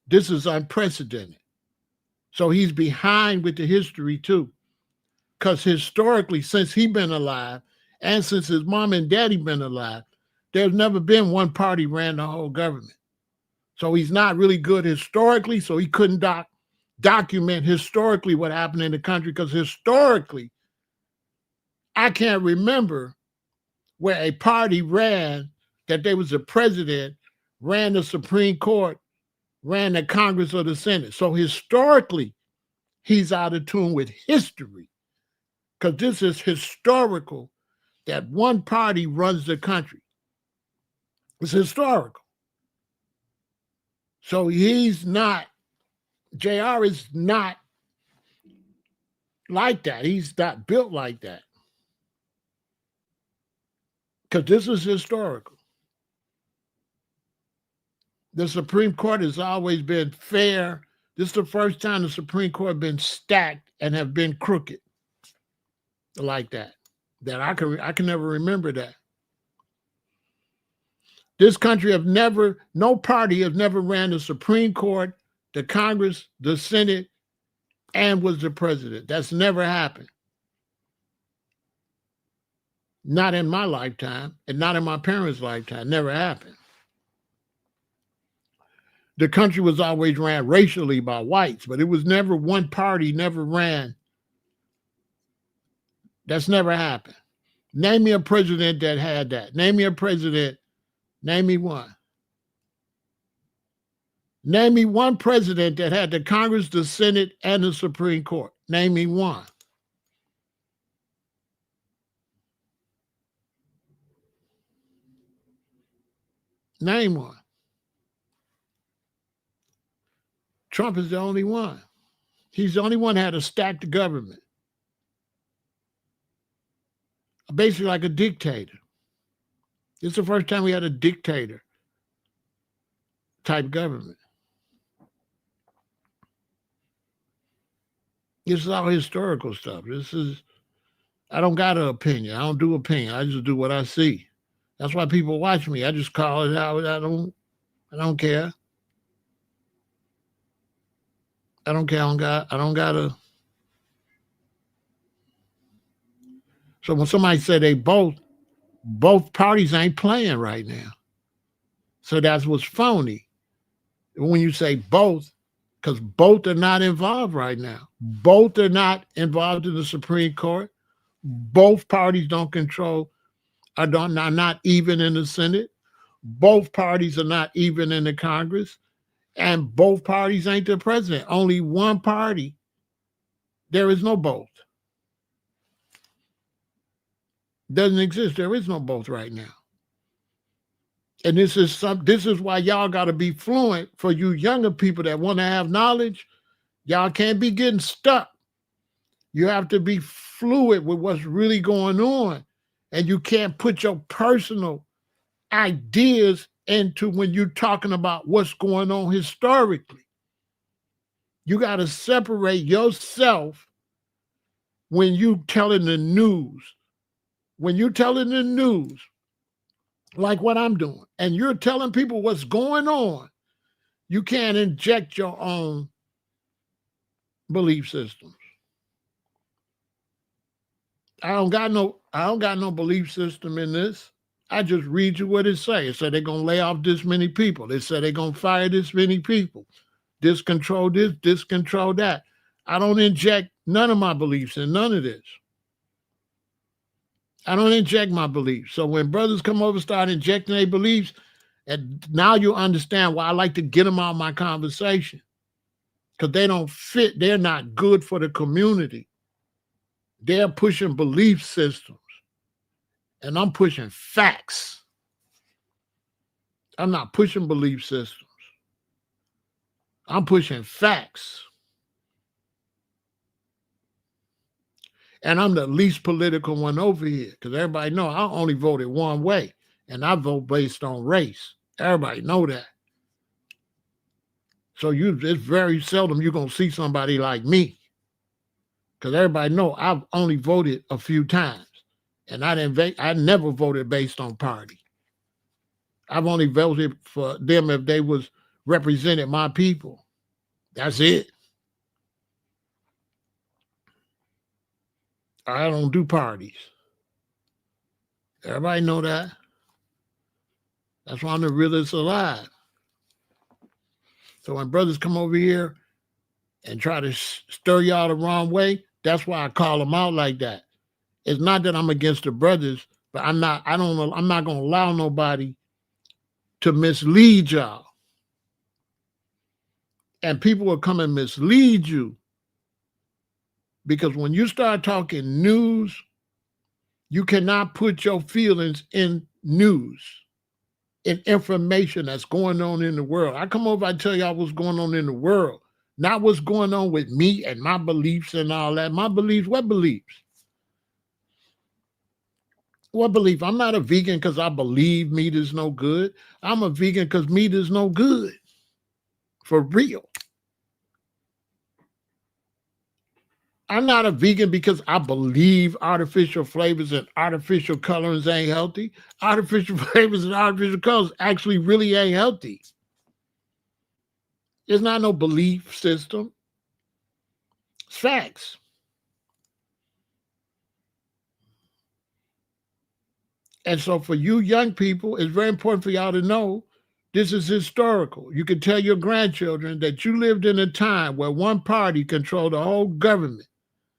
this is unprecedented. So he's behind with the history too. Because historically, since he's been alive, and since his mom and daddy been alive, there's never been one party ran the whole government. So he's not really good historically, so he couldn't document historically what happened in the country, because historically, I can't remember where a party ran, that there was a president, ran the Supreme Court, ran the Congress or the Senate. So historically, he's out of tune with history, because this is historical that one party runs the country. It's historical. So JR is not like that. He's not built like that. Because this is historical. The Supreme Court has always been fair. This is the first time the Supreme Court has been stacked and have been crooked like that. That I can never remember that. This country no party has never ran the Supreme Court, the Congress, the Senate, and was the president. That's never happened. Not in my lifetime, and not in my parents' lifetime. Never happened. The country was always ran racially by whites, but it was never one party never ran. That's never happened. Name me a president that had that. Name me a president. Name me one. Name me one president that had the Congress, the Senate, and the Supreme Court. Name me one. Name one. Trump is the only one. He's the only one that had a stacked government. Basically like a dictator. It's the first time we had a dictator type government. This is all historical stuff. I don't got an opinion. I don't do opinion. I just do what I see. That's why people watch me. I just call it out. I don't care. I don't care. I don't got to. So when somebody said they both parties ain't playing right now. So that's what's phony. When you say both, because both are not involved right now. Both are not involved in the Supreme Court. Both parties don't control, are not even in the Senate. Both parties are not even in the Congress. And both parties ain't the president. Only one party. There is no both. Doesn't exist. There is no both right now. And this is why y'all got to be fluent. For you younger people that want to have knowledge, y'all can't be getting stuck. You have to be fluid with what's really going on. And you can't put your personal ideas into when you're talking about what's going on historically. You got to separate yourself when you telling the news. When you're telling the news, like what I'm doing, and you're telling people what's going on, you can't inject your own belief systems. I don't got no belief system in this. I just read you what it say. It said they're gonna lay off this many people. They said they're gonna fire this many people. This control that. I don't inject none of my beliefs in none of this. I don't inject my beliefs. So when brothers come over, start injecting their beliefs, and now you understand why I like to get them out of my conversation. Because they don't fit. They're not good for the community. They're pushing belief systems. And I'm pushing facts. I'm not pushing belief systems. I'm pushing facts. And I'm the least political one over here because everybody know I only voted one way, and I vote based on race. Everybody know that. So it's very seldom you're going to see somebody like me because everybody know I've only voted a few times, and I never voted based on party. I've only voted for them if they was represented my people. That's it. I don't do parties. Everybody know that. That's why I'm the realest alive. So when brothers come over here and try to stir y'all the wrong way, that's why I call them out like that. It's not that I'm against the brothers, but I'm not going to allow nobody to mislead y'all. And people will come and mislead you because when you start talking news, you cannot put your feelings in news, in information that's going on in the world. I come over, I tell y'all what's going on in the world, not what's going on with me and my beliefs and all that. My beliefs, what beliefs? What belief? I'm not a vegan because I believe meat is no good. I'm a vegan because meat is no good. For real. I'm not a vegan because I believe artificial flavors and artificial colorings ain't healthy. Artificial flavors and artificial colors actually really ain't healthy. It's not no belief system. It's facts. And so for you young people, it's very important for y'all to know this is historical. You can tell your grandchildren that you lived in a time where one party controlled the whole government.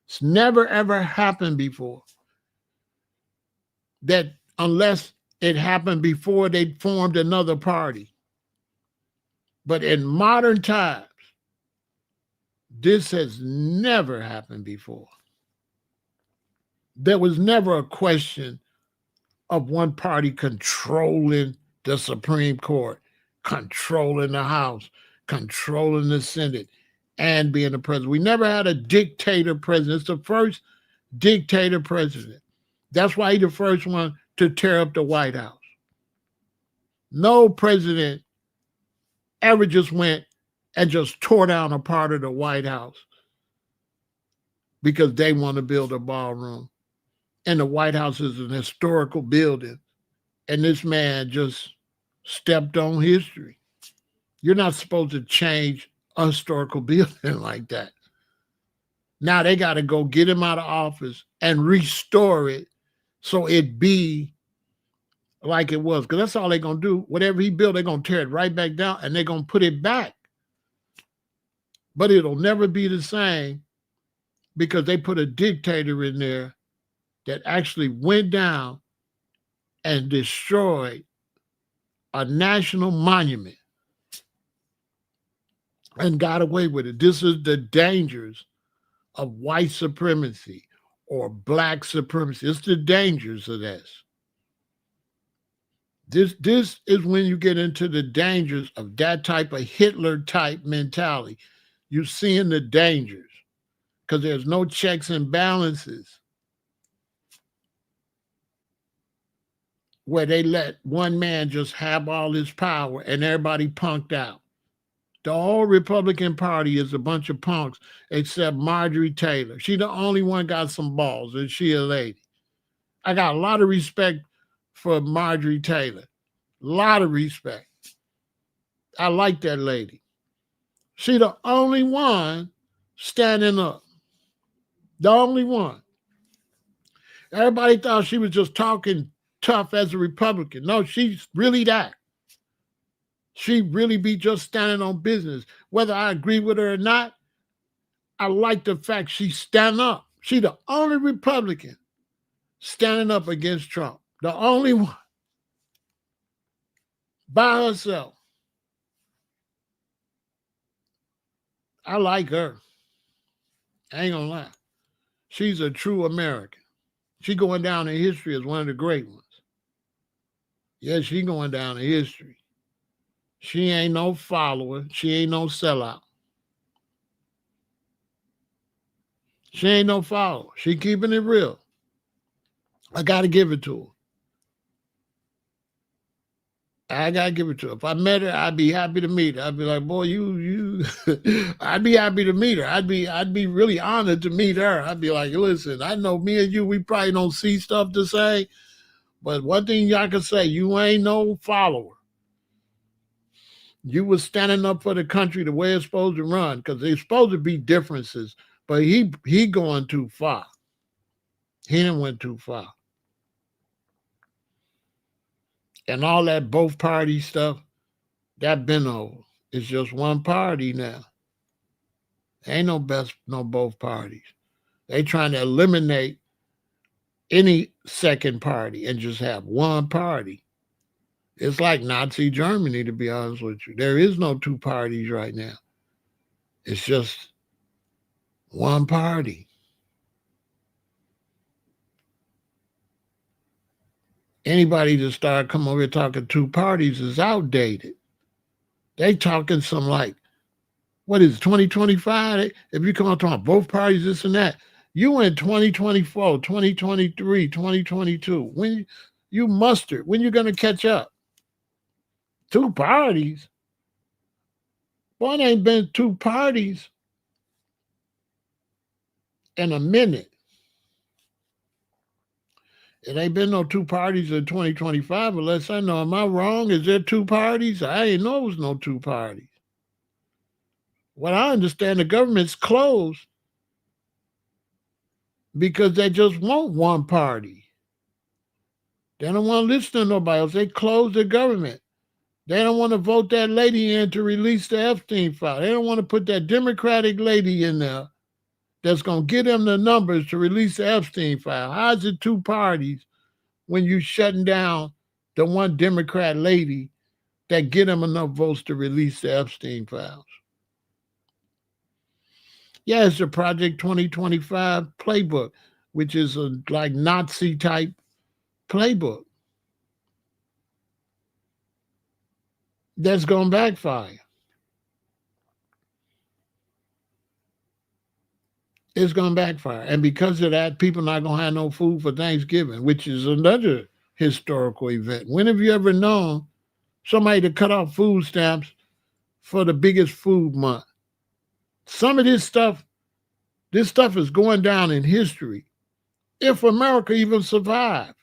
It's never, ever happened before. That unless it happened before they formed another party. But in modern times, this has never happened before. There was never a question of one party controlling the Supreme Court, controlling the House, controlling the Senate, and being the president. We never had a dictator president. It's the first dictator president. That's why he's the first one to tear up the White House. No president ever just went and just tore down a part of the White House because they want to build a ballroom. And the White House is an historical building. And this man just stepped on history. You're not supposed to change a historical building like that. Now they got to go get him out of office and restore it so it be like it was. Because that's all they're going to do. Whatever he built, they're going to tear it right back down and they're going to put it back. But it'll never be the same because they put a dictator in there that actually went down and destroyed a national monument and got away with it. This is the dangers of white supremacy or black supremacy. It's the dangers of this. This is when you get into the dangers of that type of Hitler type mentality. You're seeing the dangers because there's no checks and balances where they let one man just have all his power and everybody punked out. The whole Republican Party is a bunch of punks except Marjorie Taylor. She the only one got some balls, and she a lady. I got a lot of respect for Marjorie Taylor. A lot of respect. I like that lady. She the only one standing up. The only one. Everybody thought she was just talking tough as a Republican. No, she's really that. She really be just standing on business. Whether I agree with her or not, I like the fact she stand up. She the only Republican standing up against Trump. The only one. By herself. I like her. I ain't gonna lie. She's a true American. She going down in history as one of the great ones. Yeah, she going down in history. She ain't no follower. She ain't no sellout. She ain't no follower. She keeping it real. I got to give it to her. I got to give it to her. If I met her, I'd be happy to meet her. I'd be like, boy, you, I'd be happy to meet her. I'd be really honored to meet her. I'd be like, listen, I know me and you, we probably don't see stuff to say, but one thing y'all can say, you ain't no follower. You was standing up for the country the way it's supposed to run, because there's supposed to be differences, but he going too far. He didn't went too far. And all that both party stuff, that been over. It's just one party now. Ain't no both parties. They trying to eliminate any second party and just have one party. It's like Nazi Germany, to be honest with you. There is no two parties right now. It's just one party. Anybody that start coming over here talking two parties is outdated. They talking some like, what is it, 2025? If you come out talking both parties, this and that, you in 2024, 2023, 2022. When you mustered, when you going to catch up? Two parties? Boy, it ain't been two parties in a minute. It ain't been no two parties in 2025 unless I know. Am I wrong? Is there two parties? I ain't know it was no two parties. What I understand, the government's closed because they just want one party. They don't want to listen to nobody else. They closed the government. They don't want to vote that lady in to release the Epstein file. They don't want to put that Democratic lady in there that's going to get them the numbers to release the Epstein file. How's it two parties when you shutting down the one Democrat lady that get them enough votes to release the Epstein files? Yeah, it's the Project 2025 playbook, which is a like Nazi type playbook that's going to backfire. It's going to backfire. And because of that, people not going to have no food for Thanksgiving, which is another historical event. When have you ever known somebody to cut off food stamps for the biggest food month? Some of this stuff is going down in history. If America even survived.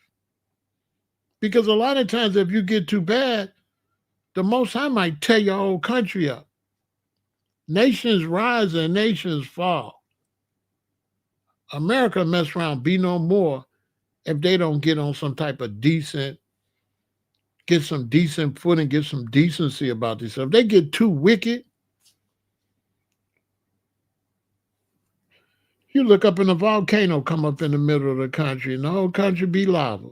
Because a lot of times if you get too bad, the Most High might tear your whole country up. Nations rise and nations fall. America mess around, be no more, if they don't get on some type of get some decent footing, get some decency about this. If they get too wicked, you look up and a volcano come up in the middle of the country and the whole country be lava.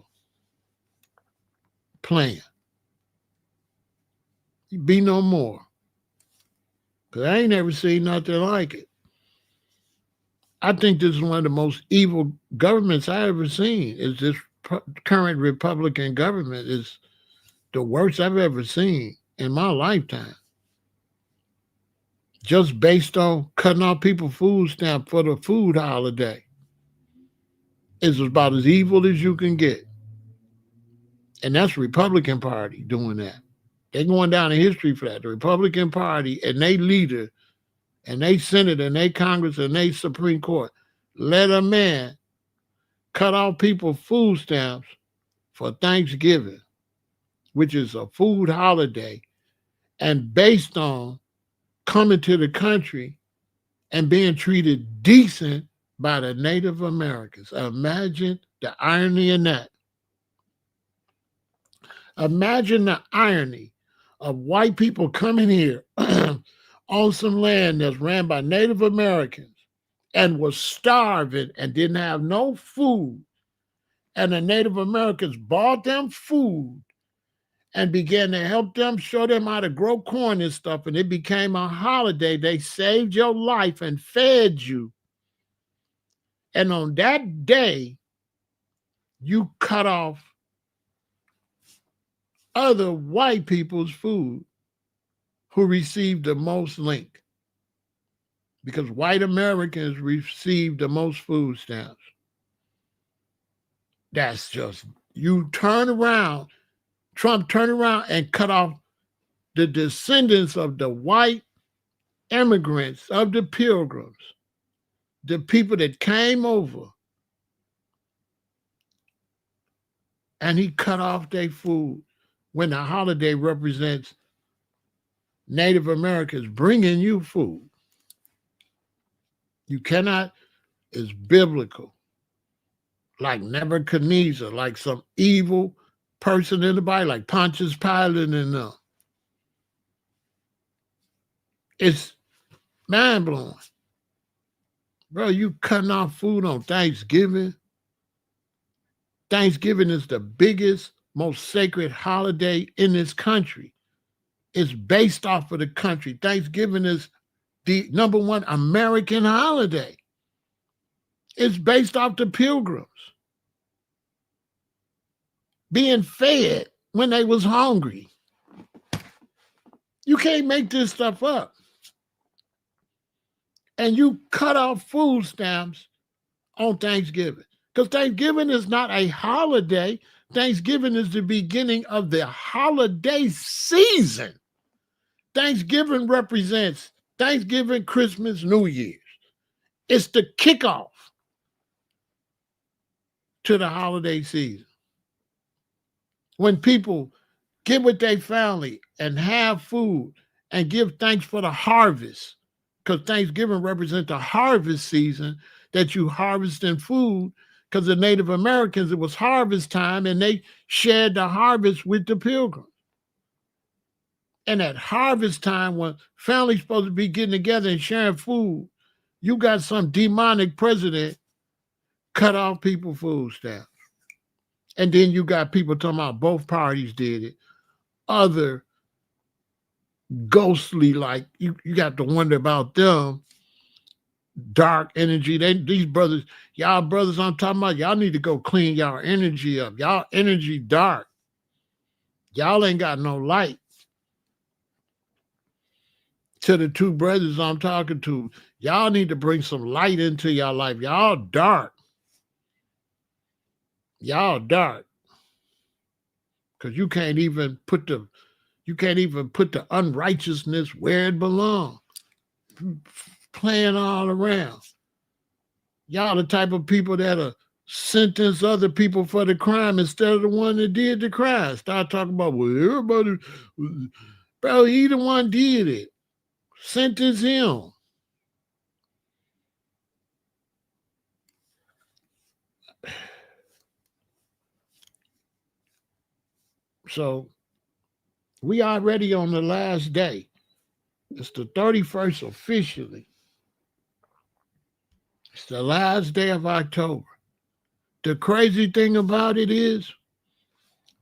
Playing. Be no more. Because I ain't never seen nothing like it. I think this is one of the most evil governments I ever seen. Is this current Republican government is the worst I've ever seen in my lifetime. Just based on cutting off people's food stamp for the food holiday. It's about as evil as you can get. And that's the Republican Party doing that. They're going down in history for that. The Republican Party and they leader and they Senate and they Congress and they Supreme Court let a man cut off people's food stamps for Thanksgiving, which is a food holiday, and based on coming to the country and being treated decent by the Native Americans. Imagine the irony in that. Imagine the irony of white people coming here on some land that's ran by Native Americans and was starving and didn't have no food. And the Native Americans bought them food and began to help them, show them how to grow corn and stuff. And it became a holiday. They saved your life and fed you. And on that day, you cut off other white people's food who received the most link. Because white Americans received the most food stamps. That's just, you turn around, Trump turned around and cut off the descendants of the white immigrants, of the pilgrims, the people that came over, and he cut off their food when the holiday represents Native Americans bringing you food. You cannot, it's biblical. Like Nebuchadnezzar, like some evil person in the Bible, like Pontius Pilate and them. It's mind-blowing. Bro, you cutting off food on Thanksgiving. Thanksgiving is the biggest, most sacred holiday in this country. It's based off of the country. Thanksgiving is the number one American holiday. It's based off the pilgrims being fed when they was hungry. You can't make this stuff up. And you cut off food stamps on Thanksgiving. Because Thanksgiving is not a holiday. Thanksgiving is the beginning of the holiday season. Thanksgiving represents Thanksgiving, Christmas, New Year's. It's the kickoff to the holiday season. When people get with their family and have food and give thanks for the harvest, because Thanksgiving represents the harvest season that you harvesting food, because the Native Americans, it was harvest time and they shared the harvest with the pilgrims. And at harvest time, when families supposed to be getting together and sharing food, you got some demonic president cut off people's food stamps. And then you got people talking about both parties did it. Other ghostly, like you got to wonder about them. Dark energy. These brothers, y'all brothers I'm talking about, y'all need to go clean y'all energy up. Y'all energy dark. Y'all ain't got no light. To the two brothers I'm talking to, y'all need to bring some light into y'all life. Y'all dark. Y'all dark. Because you can't even put the unrighteousness where it belongs. Playing all around. Y'all the type of people that'll sentence other people for the crime instead of the one that did the crime. Start talking about, well, everybody, bro, he the one did it. Sentence him. So we already on the last day. It's the 31st officially. It's the last day of October. The crazy thing about it is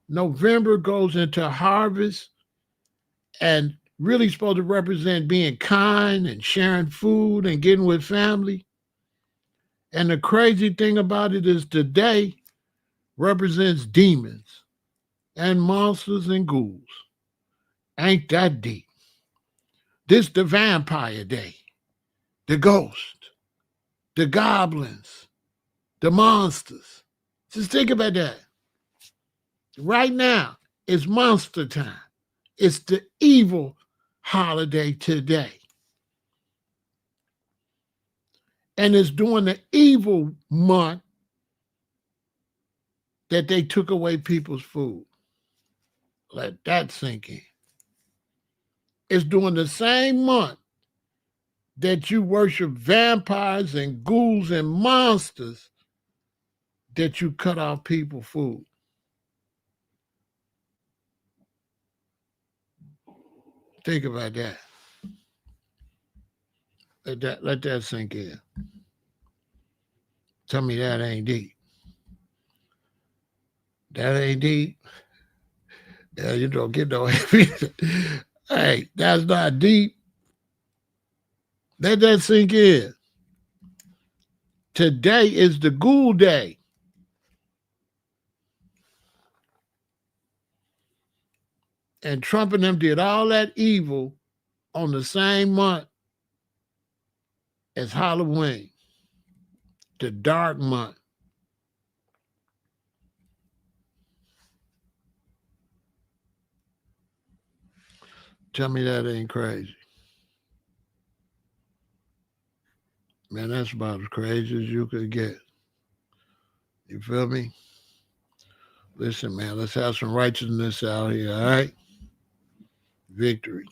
November goes into harvest and really supposed to represent being kind and sharing food and getting with family. And the crazy thing about it is today represents demons and monsters and ghouls. Ain't that deep? This the vampire day, the ghost, the goblins, the monsters. Just think about that. Right now, it's monster time. It's the evil holiday today. And it's during the evil month that they took away people's food. Let that sink in. It's during the same month that you worship vampires and ghouls and monsters that you cut off people's food. Think about that. Let that sink in. Tell me that ain't deep. That ain't deep. Yeah, you don't get no heavy. Hey, that's not deep. Let that sink in. Today is the ghoul day. And Trump and them did all that evil on the same month as Halloween, the dark month. Tell me that ain't crazy. Man, that's about as crazy as you could get. You feel me? Listen, man, let's have some righteousness out here, all right? Victory.